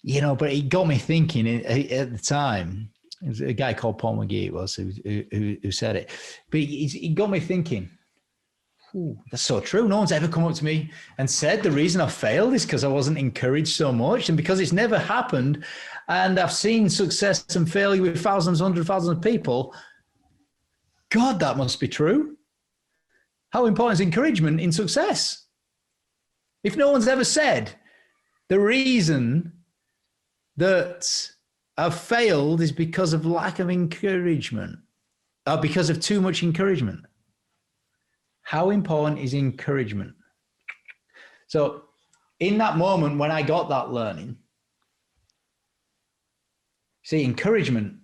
but it got me thinking at the time. It was a guy called Paul McGee, it was, who said it. But it got me thinking, ooh, that's so true. No one's ever come up to me and said the reason I failed is because I wasn't encouraged so much, and because it's never happened. And I've seen success and failure with thousands, hundreds of thousands of people. God, that must be true. How important is encouragement in success? If no one's ever said the reason that I've failed is because of lack of encouragement, or because of too much encouragement. How important is encouragement? So in that moment when I got that learning, see, encouragement,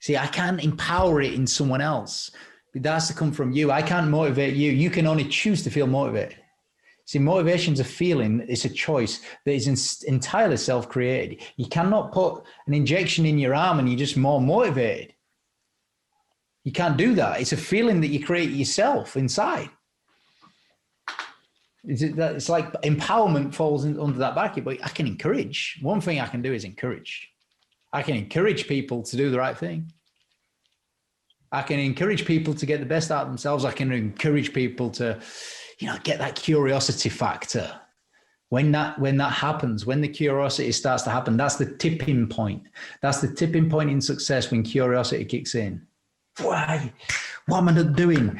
I can't empower it in someone else. It has to come from you. I can't motivate you. You can only choose to feel motivated. See, motivation's a feeling. It's a choice that is entirely self-created. You cannot put an injection in your arm and you're just more motivated. You can't do that. It's a feeling that you create yourself inside. It's like empowerment falls under that bracket, but I can encourage. One thing I can do is encourage. I can encourage people to do the right thing. I can encourage people to get the best out of themselves. I can encourage people to, get that curiosity factor. When that happens, when the curiosity starts to happen, that's the tipping point. That's the tipping point in success, when curiosity kicks in. Why? What am I not doing?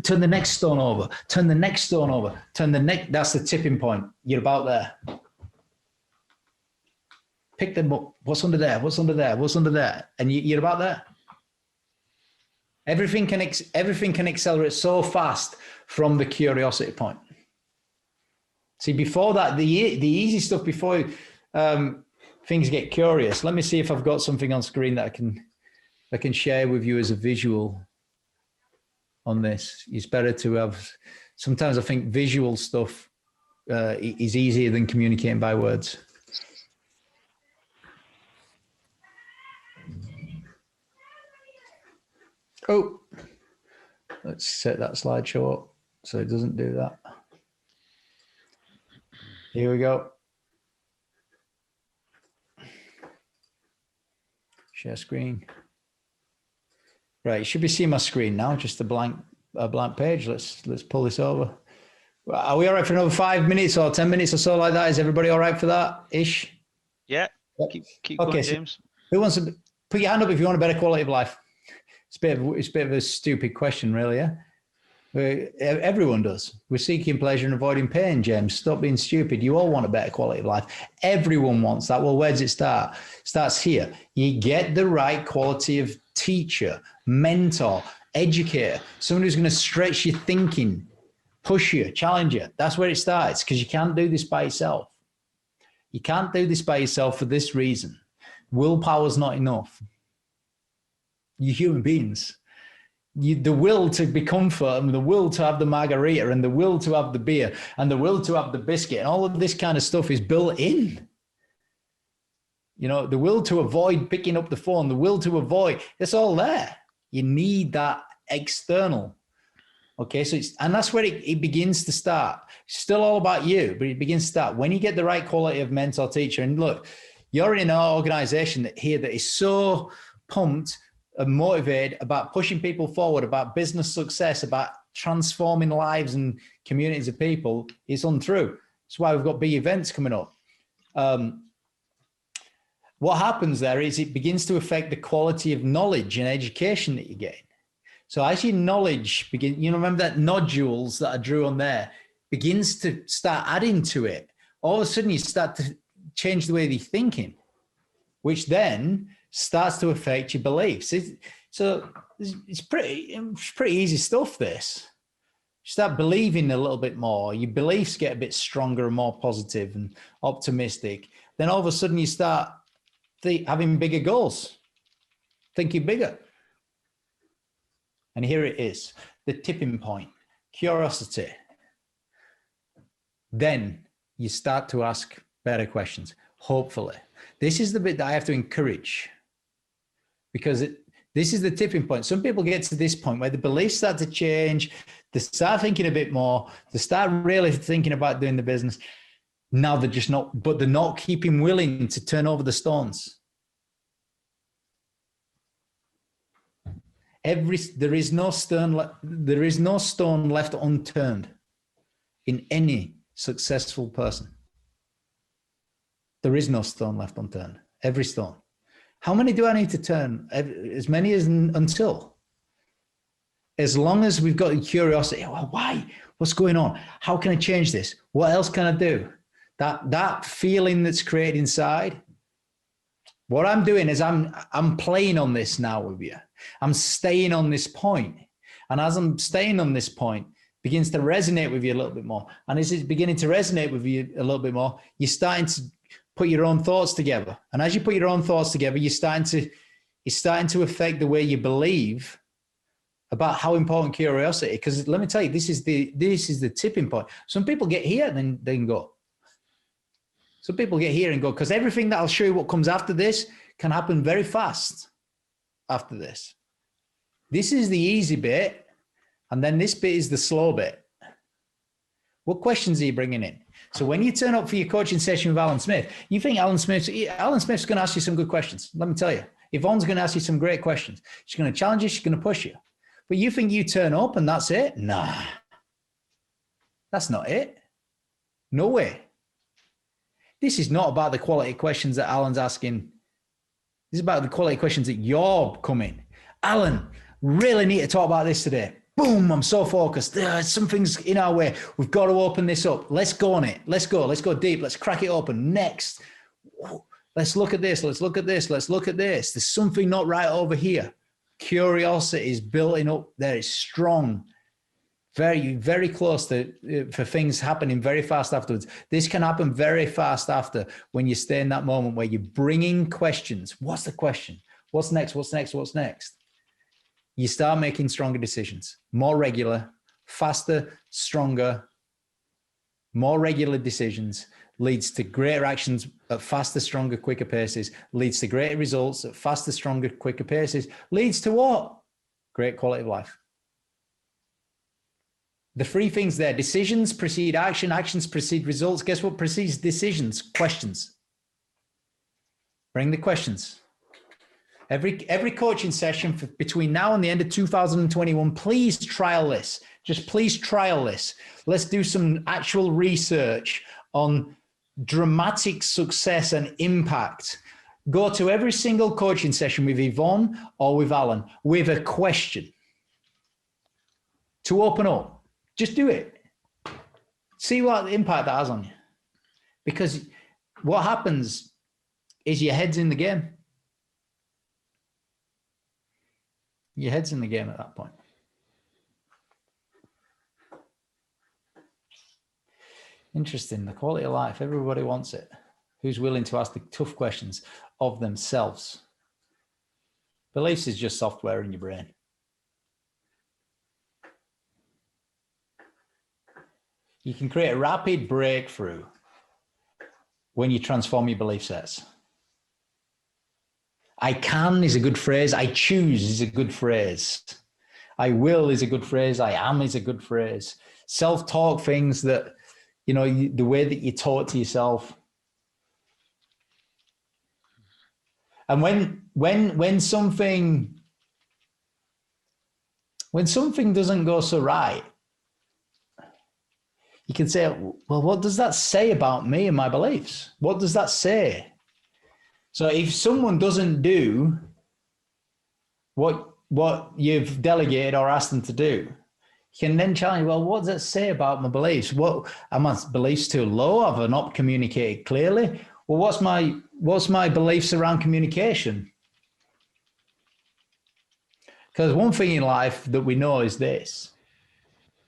Turn the next stone over. Turn the next stone over. That's the tipping point. You're about there. Pick them up. What's under there? What's under there? What's under there? And you're about there. Everything can accelerate so fast from the curiosity point. See, before that, the easy stuff, before things get curious. Let me see if I've got something on screen that I can share with you as a visual on this. It's better to have. Sometimes I think visual stuff is easier than communicating by words. Oh, let's set that slideshow up so it doesn't do that. Here we go. Share screen. Right, you should be seeing my screen now, just a blank page. Let's pull this over. Are we all right for another 5 minutes or 10 minutes or so like that? Is everybody all right for that ish? Yeah. Keep going, James. So who wants to put your hand up if you want a better quality of life? It's a bit of a stupid question, really, yeah? Everyone does. We're seeking pleasure and avoiding pain, James. Stop being stupid. You all want a better quality of life. Everyone wants that. Well, where does it start? It starts here. You get the right quality of teacher, mentor, educator, someone who's going to stretch your thinking, push you, challenge you. That's where it starts, because you can't do this by yourself. You can't do this by yourself for this reason. Willpower's not enough. You human beings, the will to be comfort, and the will to have the margarita, and the will to have the beer, and the will to have the biscuit, and all of this kind of stuff is built in. The will to avoid picking up the phone, the will to avoid, it's all there. You need that external. Okay, so and that's where it begins to start. It's still all about you, but it begins to start when you get the right quality of mentor teacher. And look, you're in an organization here that is so pumped and motivated about pushing people forward, about business success, about transforming lives and communities of people. It's untrue. That's why we've got big events coming up. What happens there is it begins to affect the quality of knowledge and education that you get. So as your knowledge begin, remember that nodules that I drew on there, begins to start adding to it. All of a sudden you start to change the way you're thinking, which then starts to affect your beliefs. So it's pretty easy stuff, this. You start believing a little bit more, your beliefs get a bit stronger and more positive and optimistic. Then all of a sudden you start having bigger goals, thinking bigger. And here it is, the tipping point, curiosity. Then you start to ask better questions, hopefully. This is the bit that I have to encourage, because this is the tipping point. Some people get to this point where the beliefs start to change, they start thinking a bit more, they start really thinking about doing the business. Now they're just not, but they're not keeping willing to turn over the stones. There is no stone left unturned in any successful person. There is no stone left unturned. Every stone. How many do I need to turn? As many as until. As long as we've got curiosity, well, why? What's going on? How can I change this? What else can I do? That feeling that's created inside. What I'm doing is I'm playing on this now with you. I'm staying on this point. And as I'm staying on this point, begins to resonate with you a little bit more. And as it's beginning to resonate with you a little bit more, you're starting to put your own thoughts together. And as you put your own thoughts together, it's starting to affect the way you believe about how important curiosity. Because let me tell you, this is the tipping point. Some people get here and then go. Some people get here and go, because everything that I'll show you what comes after this can happen very fast after this. This is the easy bit, and then this bit is the slow bit. What questions are you bringing in? So when you turn up for your coaching session with Alan Smith, you think Alan Smith's going to ask you some good questions. Let me tell you, Yvonne's going to ask you some great questions. She's going to challenge you. She's going to push you. But you think you turn up and that's it? Nah, that's not it. No way. This is not about the quality questions that Alan's asking. This is about the quality questions that you're coming. Alan, really need to talk about this today. Boom, I'm so focused. Something's in our way. We've got to open this up. Let's go on it. Let's go deep. Let's crack it open. Next, let's look at this. Let's look at this. Let's look at this. There's something not right over here. Curiosity is building up there. It's strong. Very, very close for things happening very fast afterwards. This can happen very fast after when you stay in that moment where you're bringing questions. What's the question? What's next? What's next? What's next? You start making stronger decisions, more regular, faster, stronger, more regular decisions leads to greater actions at faster, stronger, quicker paces, leads to greater results at faster, stronger, quicker paces, leads to what? Great quality of life. The three things there: decisions precede action, actions precede results. Guess what precedes decisions? Questions. Bring the questions. Every coaching session between now and the end of 2021, please trial this. Just please trial this. Let's do some actual research on dramatic success and impact. Go to every single coaching session with Yvonne or with Alan with a question to open up. Just do it. See what impact that has on you. Because what happens is your head's in the game. Your head's in the game at that point. Interesting. The quality of life. Everybody wants it. Who's willing to ask the tough questions of themselves? Beliefs is just software in your brain. You can create a rapid breakthrough when you transform your belief sets. I can is a good phrase. I choose is a good phrase. I will is a good phrase. I am is a good phrase. Self-talk things that, you know, the way that you talk to yourself. And when something doesn't go so right, you can say, well, what does that say about me and my beliefs? What does that say? So if someone doesn't do what you've delegated or asked them to do, you can then challenge, well, what does that say about my beliefs? What are my beliefs too low? Have I not communicated clearly? Well, what's my beliefs around communication? Because one thing in life that we know is this,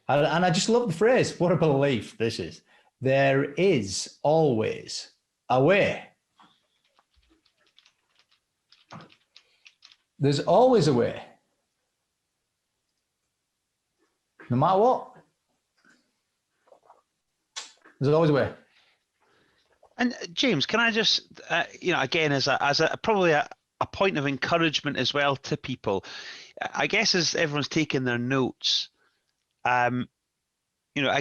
and I just love the phrase, what a belief this is. There is always a way. There's always a way. No matter what. There's always a way. And James, can I just, again, as a probably a point of encouragement as well to people, I guess as everyone's taking their notes, I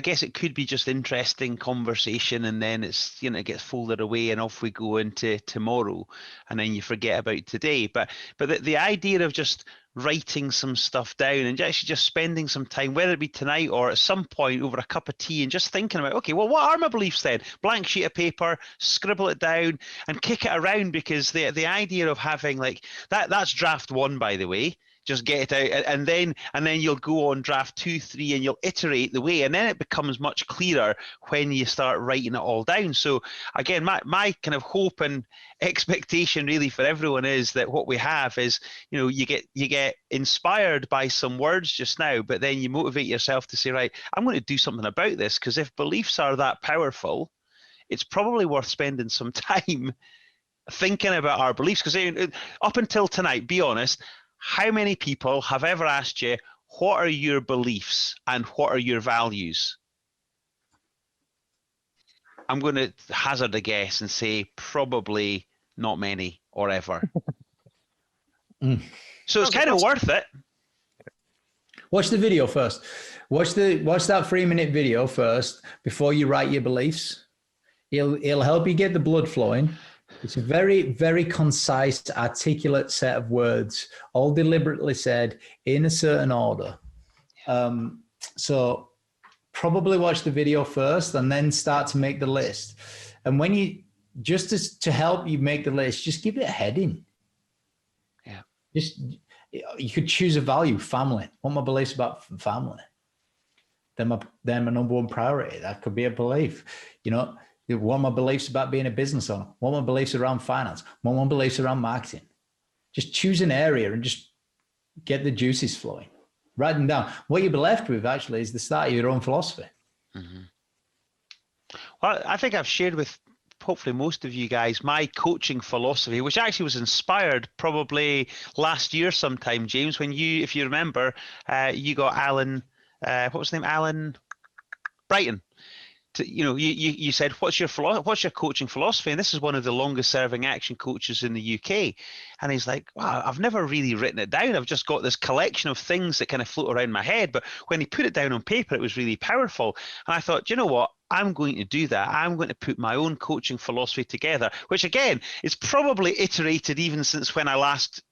guess it could be just interesting conversation, and then it's, it gets folded away and off we go into tomorrow, and then you forget about today. But the idea of just writing some stuff down and actually just spending some time, whether it be tonight or at some point over a cup of tea, and just thinking about, okay, well, what are my beliefs then? Blank sheet of paper, scribble it down and kick it around, because the idea of having like that's draft 1, by the way. Just get it out, and then you'll go on draft 2, 3, and you'll iterate the way, and then it becomes much clearer when you start writing it all down. So again, my kind of hope and expectation really for everyone is that what we have is, you get inspired by some words just now, but then you motivate yourself to say, right, I'm going to do something about this, because if beliefs are that powerful, it's probably worth spending some time thinking about our beliefs. Because up until tonight, be honest, how many people have ever asked you, what are your beliefs and what are your values? I'm going to hazard a guess and say probably not many or ever. So it's kind of worth it. Watch the video first. Watch that 3-minute video first before you write your beliefs. It'll help you get the blood flowing. It's a very, very concise, articulate set of words, all deliberately said in a certain order. So probably watch the video first and then start to make the list. And when just to help you make the list, just give it a heading. Yeah. You could choose a value, family. What are my beliefs about family? Then my number one priority. That could be a belief, What are my beliefs about being a business owner? What are my beliefs around finance? What are my beliefs around marketing? Just choose an area and just get the juices flowing. Write them down. What you'll be left with actually is the start of your own philosophy. Mm-hmm. Well, I think I've shared with hopefully most of you guys my coaching philosophy, which actually was inspired probably last year sometime, James, when you, if you remember, you got Alan, what was his name? Alan Brighton. You said, what's your coaching philosophy? And this is one of the longest serving action coaches in the UK. And he's like, wow, I've never really written it down. I've just got this collection of things that kind of float around my head. But when he put it down on paper, it was really powerful. And I thought, you know what? I'm going to do that. I'm going to put my own coaching philosophy together, which again, is probably iterated even since when I last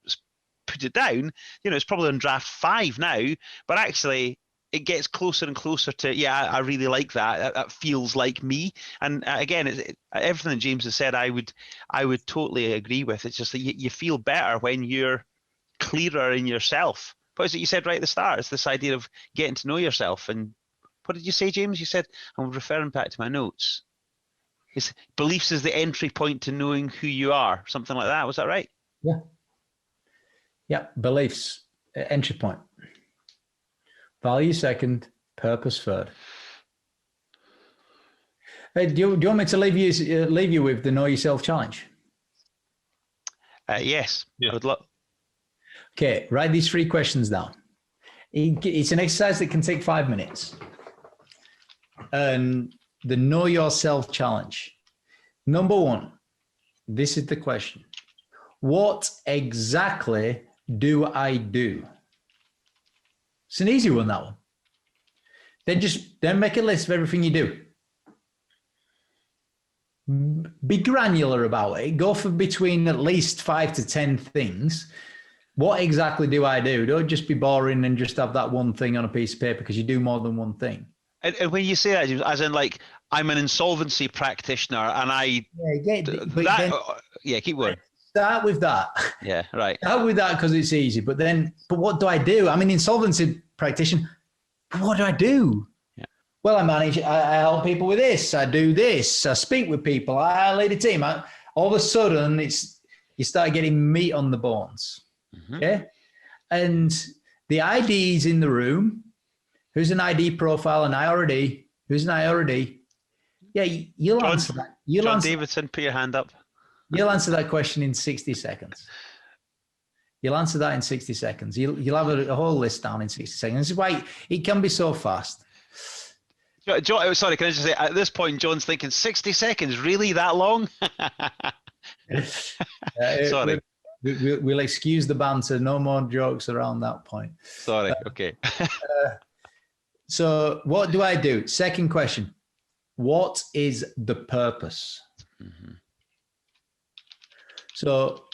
put it down. It's probably on draft 5 now, but actually it gets closer and closer to, I really like that. That feels like me. And again, everything that James has said, I would totally agree with. It's just that you feel better when you're clearer in yourself. What is it you said right at the start? It's this idea of getting to know yourself. And what did you say, James? You said, I'm referring back to my notes. Beliefs is the entry point to knowing who you are. Something like that. Was that right? Yeah. Yeah. Beliefs, entry point. Value second, purpose third. Hey, do you want me to leave you with the Know Yourself challenge? Yes, yeah. I would love. Okay, write these 3 questions down. It's an exercise that can take 5 minutes. And the Know Yourself challenge. Number 1, this is the question. What exactly do I do? It's an easy one, that one. Then make a list of everything you do. Be granular about it. Go for between at least 5 to 10 things. What exactly do I do? Don't just be boring and just have that one thing on a piece of paper, because you do more than one thing. And when you say that, James, as in like, I'm an insolvency practitioner and I... Yeah, keep going. Start with that. Yeah, right. Start with that because it's easy. But what do I do? I'm an insolvency practitioner. What do I do? Yeah. Well, I help people with this. I do this. I speak with people. I lead a team. All of a sudden, you start getting meat on the bones. Mm-hmm. Okay? And the ID's in the room. Who's an ID profile? An IRD? Who's an IRD? Yeah, you'll answer that. John Davidson, put your hand up. You'll answer that question in 60 seconds. You'll answer that in 60 seconds. You'll have a whole list down in 60 seconds. This is why it can be so fast. John, sorry, can I just say, at this point, John's thinking 60 seconds, really that long? Sorry. We'll excuse the banter. No more jokes around that point. Sorry, okay. So what do I do? Second question. What is the purpose? Mm-hmm. So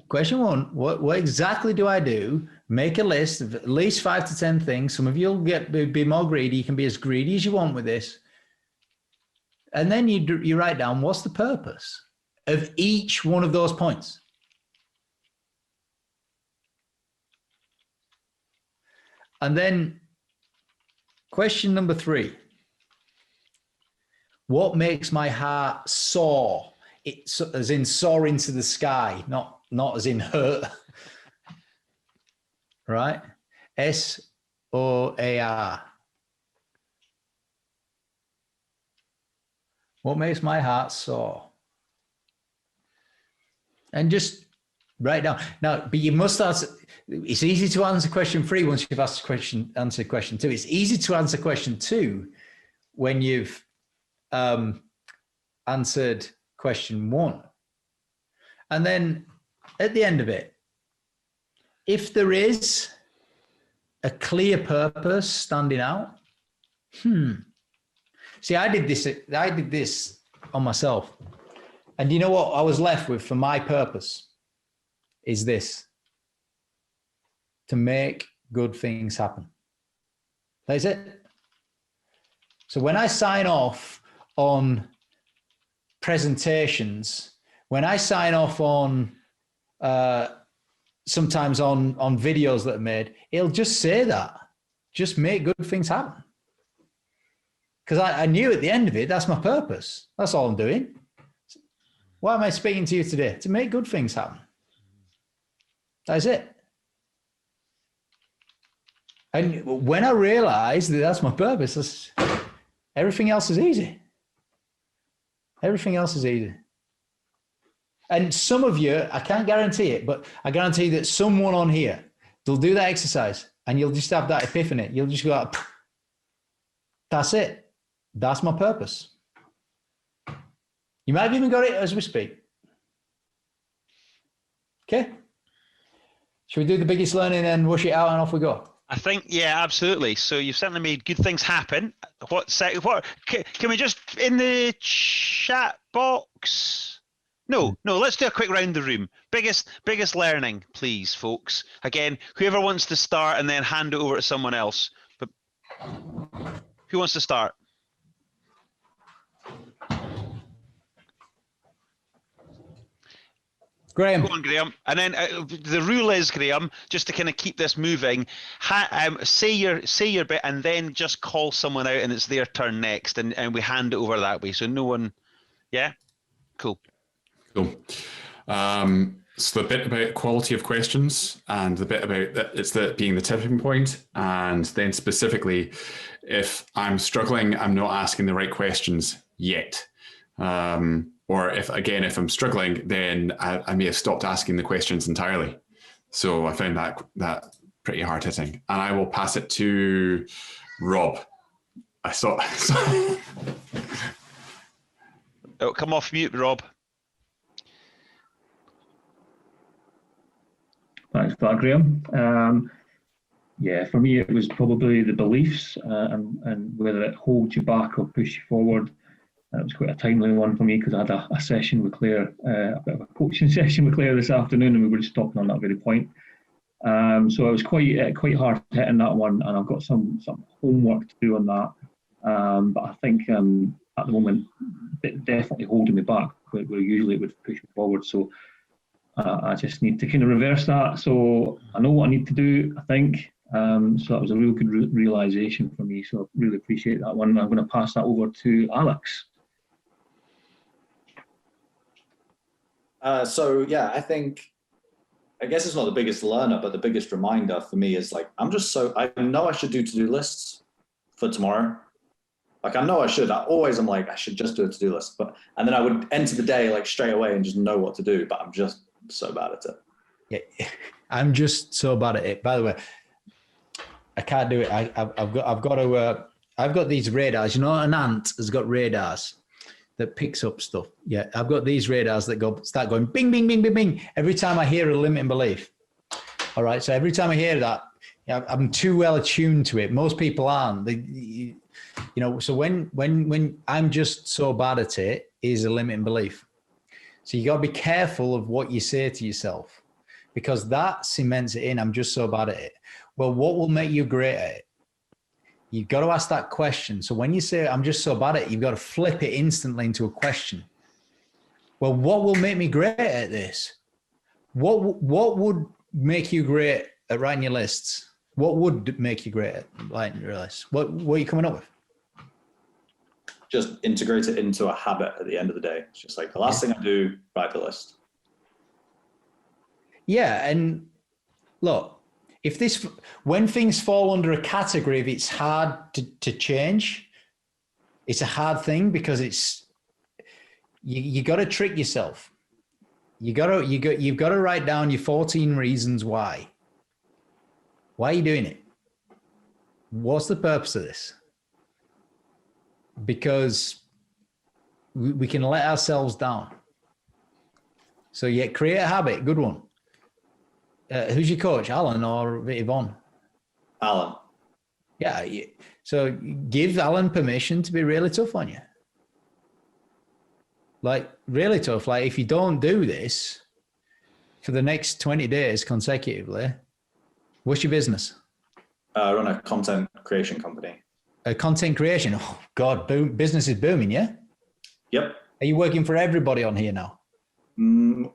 question one, what exactly do I do? Make a list of at least 5 to 10 things. Some of you will be more greedy. You can be as greedy as you want with this. And then you write down, what's the purpose of each one of those points? And then question number 3. What makes my heart soar? It's as in soar into the sky, not as in hurt. Right? SOAR. What makes my heart soar? And just write down. Now, but you must answer. It's easy to answer question 3 once you've answered question 2. It's easy to answer question 2 when you've answered question 1. And then at the end of it, if there is a clear purpose standing out, see, I did this on myself. And you know what I was left with for my purpose is this: to make good things happen. That's it. So when I sign off on presentations, when I sign off on sometimes on videos that are made, it'll just say that, just make good things happen. Because I knew at the end of it, that's my purpose. That's all I'm doing. Why am I speaking to you today? To make good things happen. That's it. And when I realized that that's my purpose, everything else is easy. Everything else is easy. And some of you, I can't guarantee it, but I guarantee that someone on here, they'll do that exercise and you'll just have that epiphany. You'll just go, that's it. That's my purpose. You might have even got it as we speak. Okay. Should we do the biggest learning and rush it out and off we go? I think, yeah, absolutely. So you've certainly made good things happen. What can we just in the chat box? No, let's do a quick round the room. Biggest learning, please, folks. Again, whoever wants to start and then hand it over to someone else. But who wants to start? Graham. Go on, Graham. And then the rule is, Graham, just to kind of keep this moving, say your bit and then just call someone out and it's their turn next and we hand it over that way. So no one, yeah? Cool. Cool. So the bit about quality of questions and the bit about that it's being the tipping point, and then specifically, if I'm struggling, I'm not asking the right questions yet. Or if I'm struggling, then I may have stopped asking the questions entirely. So I found that pretty hard hitting. And I will pass it to Rob. Oh, come off mute, Rob. Thanks for that, Graham. Yeah, for me, it was probably the beliefs and whether it holds you back or push you forward. And it was quite a timely one for me because I had a session with Claire, a bit of a coaching session with Claire this afternoon, and we were just talking on that very point. So I was quite hard hitting that one, and I've got some homework to do on that. But I think at the moment, definitely holding me back, where usually it would push me forward. So I just need to kind of reverse that. So I know what I need to do, I think. So that was a real good realization for me. So I really appreciate that one. I'm going to pass that over to Alex. So yeah, I guess it's not the biggest learner, but the biggest reminder for me is like, I know I should do to-do lists for tomorrow. Like I know I should. I'm like, I should just do a to-do list. And then I would enter the day like straight away and just know what to do, but I'm just so bad at it. Yeah, I'm just so bad at it. By the way, I can't do it. I've got these radars. You know, an ant has got radars that picks up stuff. Yeah, I've got these radars that start going bing, bing, bing, bing, bing every time I hear a limiting belief. All right, so every time I hear that, I'm too well attuned to it. Most people aren't. So when I'm just so bad at it is a limiting belief. So you got to be careful of what you say to yourself, because that cements it in. I'm just so bad at it. Well, what will make you great at it? You've got to ask that question. So when you say, I'm just so bad at it, you've got to flip it instantly into a question. Well, what will make me great at this? What would make you great at writing your lists? What would make you great at writing your lists? What are you coming up with? Just integrate it into a habit at the end of the day. It's just like the last thing I do, write the list. Yeah, and look, when things fall under a category of it's hard to change, it's a hard thing because you got to trick yourself. You've got to write down your 14 reasons why. Why are you doing it? What's the purpose of this? Because we can let ourselves down. So yeah, create a habit. Good one. Who's your coach, Alan or Yvonne? Alan. Yeah. So give Alan permission to be really tough on you. Like really tough. Like if you don't do this for the next 20 days consecutively, what's your business? I run a content creation company. A content creation. Oh God, business is booming, yeah? Yep. Are you working for everybody on here now?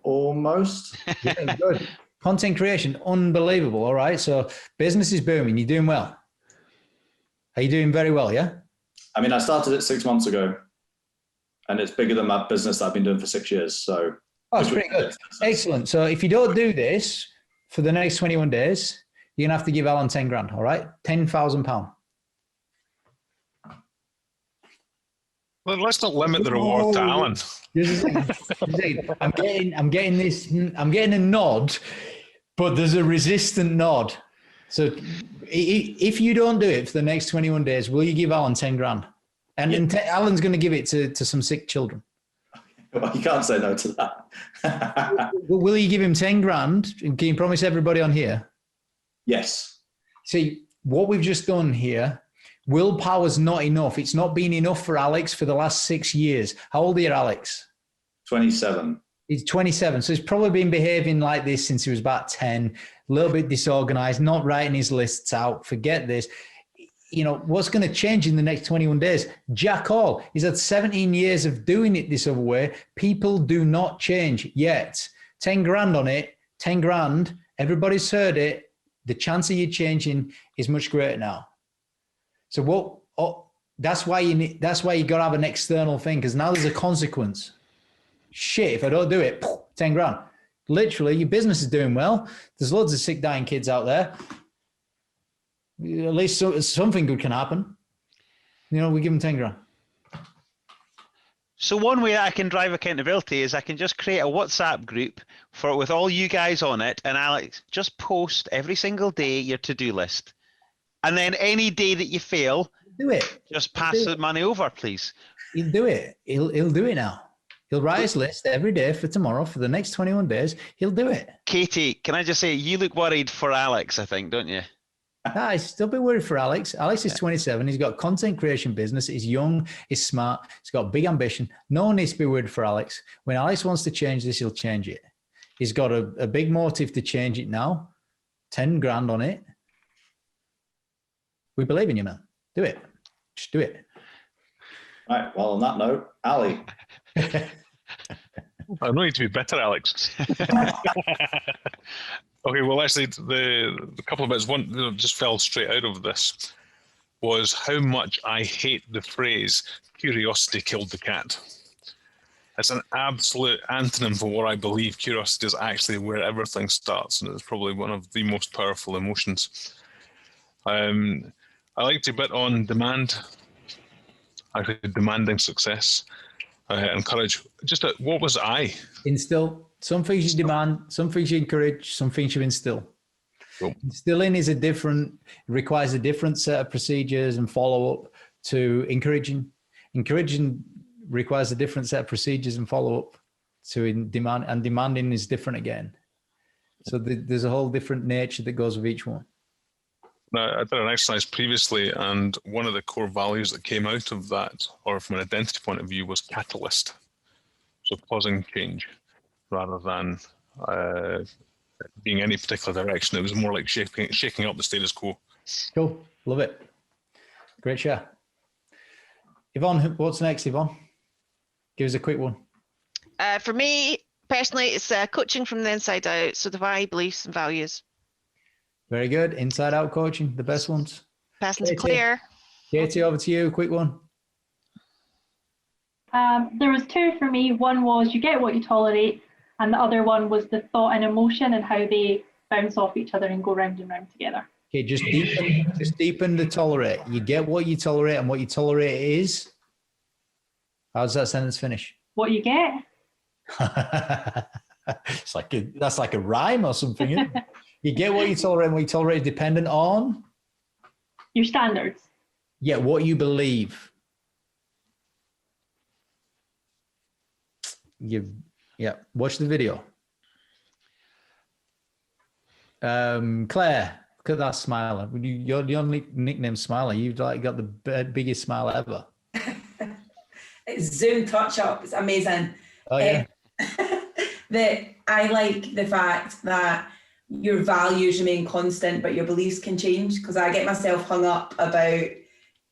Almost. Yeah, good. Content creation, unbelievable. All right. So business is booming. You're doing well. Are you doing very well? Yeah. I mean, I started it 6 months ago and it's bigger than my business that I've been doing for 6 years. So that's pretty good. Excellent. So if you don't do this for the next 21 days, you're going to have to give Alan 10 grand. All right. £10,000. Well, let's not limit the reward to Alan. I'm getting a nod, but there's a resistant nod. So if you don't do it for the next 21 days, will you give Alan 10 grand? And Alan's going to give it to some sick children. Well, you can't say no to that. Will you give him 10 grand? And can you promise everybody on here? Yes. See, what we've just done here, willpower's not enough. It's not been enough for Alex for the last 6 years. How old are you, Alex? 27. He's 27. So he's probably been behaving like this since he was about 10, a little bit disorganized, not writing his lists out. Forget this. You know, what's going to change in the next 21 days? Jack all. He's had 17 years of doing it this other way. People do not change yet. 10 grand on it, 10 grand. Everybody's heard it. The chance of you changing is much greater now. So that's why you got to have an external thing, because now there's a consequence. Shit, if I don't do it, 10 grand. Literally, your business is doing well. There's loads of sick, dying kids out there. At least something good can happen. You know, we give them 10 grand. So one way I can drive accountability is I can just create a WhatsApp group with all you guys on it, and Alex, just post every single day your to-do list. And then any day that you fail, do it. Just pass the money over, please. He'll do it. He'll do it now. He'll write his list every day for tomorrow for the next 21 days. He'll do it. Katie, can I just say, you look worried for Alex, I think, don't you? Nice. Don't be worried for Alex. Alex is 27. He's got a content creation business. He's young. He's smart. He's got big ambition. No one needs to be worried for Alex. When Alex wants to change this, he'll change it. He's got a big motive to change it now. 10 grand on it. We believe in you, man. Do it. Just do it. Right. Well, on that note, Ali. I don't need to be better, Alex. Okay, well, actually, the couple of bits, one that just fell straight out of this was how much I hate the phrase, curiosity killed the cat. It's an absolute antonym for what I believe curiosity is actually where everything starts, and it's probably one of the most powerful emotions. I like to bet on demand, actually demanding success and courage. Just what was I? Instill. Some things you demand, some things you encourage, some things you instill. Cool. Instilling requires a different set of procedures and follow-up to encouraging. Encouraging requires a different set of procedures and follow-up to demand, and demanding is different again. So there's a whole different nature that goes with each one. Now, I did an exercise previously, and one of the core values that came out of that, or from an identity point of view, was catalyst. So causing change rather than being any particular direction. It was more like shaking up the status quo. Cool. Love it. Great share. Yvonne, what's next, Yvonne? Give us a quick one. For me, personally, it's coaching from the inside out. So the beliefs and values. Very good. Inside out coaching, the best ones. Passing to Claire. Katie, over to you. Quick one. There was two for me. One was you get what you tolerate, and the other one was the thought and emotion and how they bounce off each other and go round and round together. Okay, just deepen the tolerate. You get what you tolerate, and what you tolerate is. How does that sentence finish? What you get. It's like that's like a rhyme or something. Isn't it? You get what you tolerate, and what you tolerate is dependent on your standards. Yeah, what you believe. Watch the video. Claire, look at that smiler. Your nickname Smiler. You've like got the biggest smile ever. It's Zoom touch up. It's amazing. Oh yeah. That I like the fact that your values remain constant, but your beliefs can change, because I get myself hung up about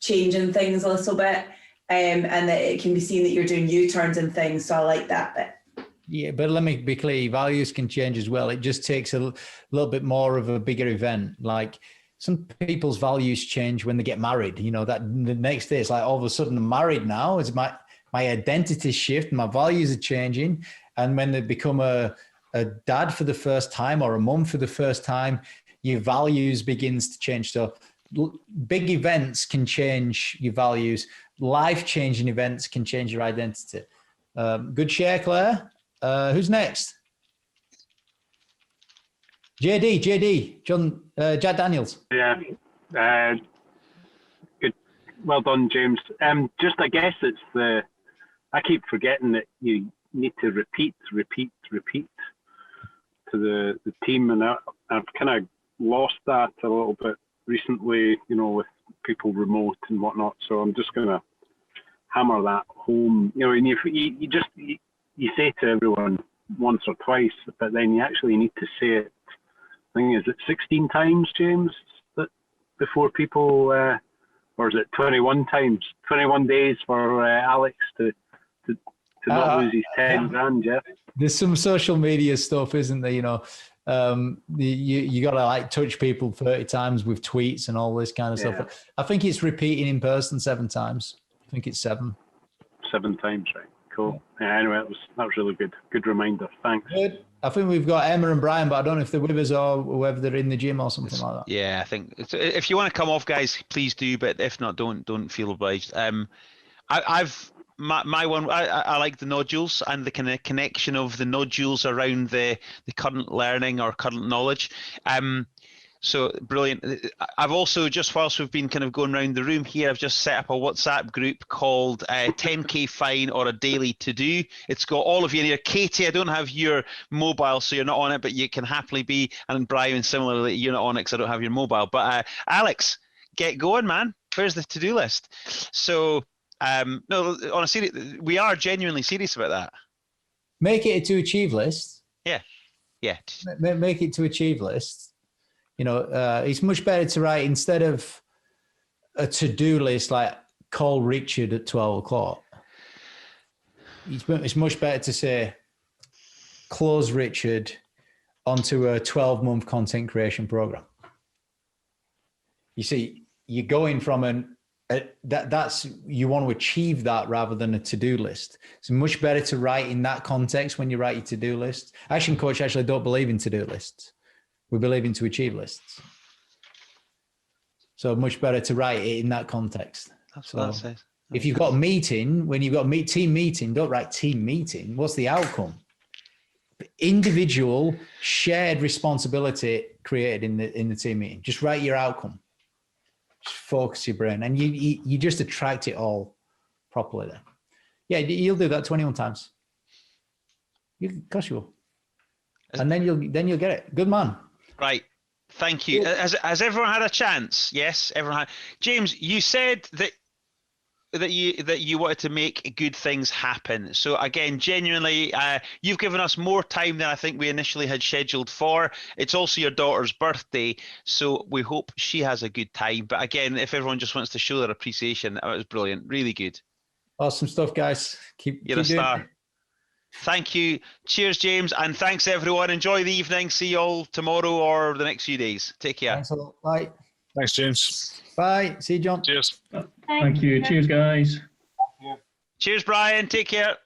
changing things a little bit, and that it can be seen that you're doing U-turns and things. So I like that bit. Yeah, but let me be clear, values can change as well. It just takes a little bit more of a bigger event. Like some people's values change when they get married. You know, that the next day it's like all of a sudden I'm married now. It's my identity shift, my values are changing. And when they become a dad for the first time or a mum for the first time, your values begins to change. So big events can change your values. Life-changing events can change your identity. Good share, Claire. Who's next? JD, Jack Daniels. Yeah, good. Well done, James. Just, I guess it's I keep forgetting that you need to repeat to the team, and I've kind of lost that a little bit recently, you know, with people remote and whatnot. So I'm just going to hammer that home. You know, and you say to everyone once or twice, but then you actually need to say it. I think, is it 16 times, James, that before people, or is it 21 times? 21 days for Alex to not lose his 10 grand, yeah? There's some social media stuff, isn't there? You know, you got to like touch people 30 times with tweets and all this kind of stuff. I think it's repeating in person 7 times. I think it's 7. 7 times, right? Cool. Yeah, anyway, that was really good. Good reminder. Thanks. Good. I think we've got Emma and Brian, but I don't know if they're with us or whether they're in the gym or something like that. Yeah, I think if you want to come off, guys, please do. But if not, don't feel obliged. My one, I like the nodules and the kind of connection of the nodules around the current learning or current knowledge. So brilliant. I've also, just whilst we've been kind of going around the room here, I've just set up a WhatsApp group called 10K Fine or a Daily To Do. It's got all of you in here. Katie, I don't have your mobile, so you're not on it, but you can happily be. And Brian, similarly, you're not on it because I don't have your mobile. But Alex, get going, man. Where's the to-do list? So, no, on a serious, we are genuinely serious about that. Make it a to achieve list. Yeah. Make it to achieve list. You know, it's much better to write, instead of a to-do list like call Richard at 12 o'clock. It's much better to say close Richard onto a 12-month content creation program. You see, you're going from that's you want to achieve that rather than a to-do list. It's much better to write in that context when you write your to-do list. ActionCOACH actually don't believe in to-do lists. We believe in to achieve lists. So much better to write it in that context. That's what that says. If you've got a meeting, when you've got team meeting, don't write team meeting. What's the outcome? Individual shared responsibility created in the team meeting. Just write your outcome. Just focus your brain, and you just attract it all properly then. Yeah, you'll do that 21 times. Of course you will. And then you'll get it. Good man. Right. Thank you. Has everyone had a chance? Yes, everyone had. James, you said that you wanted to make good things happen. So again, genuinely, you've given us more time than I think we initially had scheduled for. It's also your daughter's birthday, so we hope she has a good time. But again, if everyone just wants to show their appreciation, that was brilliant. Really good. Awesome stuff, guys. You're a star. Thank you. Cheers, James, and thanks everyone. Enjoy the evening. See you all tomorrow or the next few days. Take care. Thanks a lot. Bye. Thanks, James. Bye. See you, John. Cheers. Thank you. Cheers, guys. Cheers, Brian. Take care.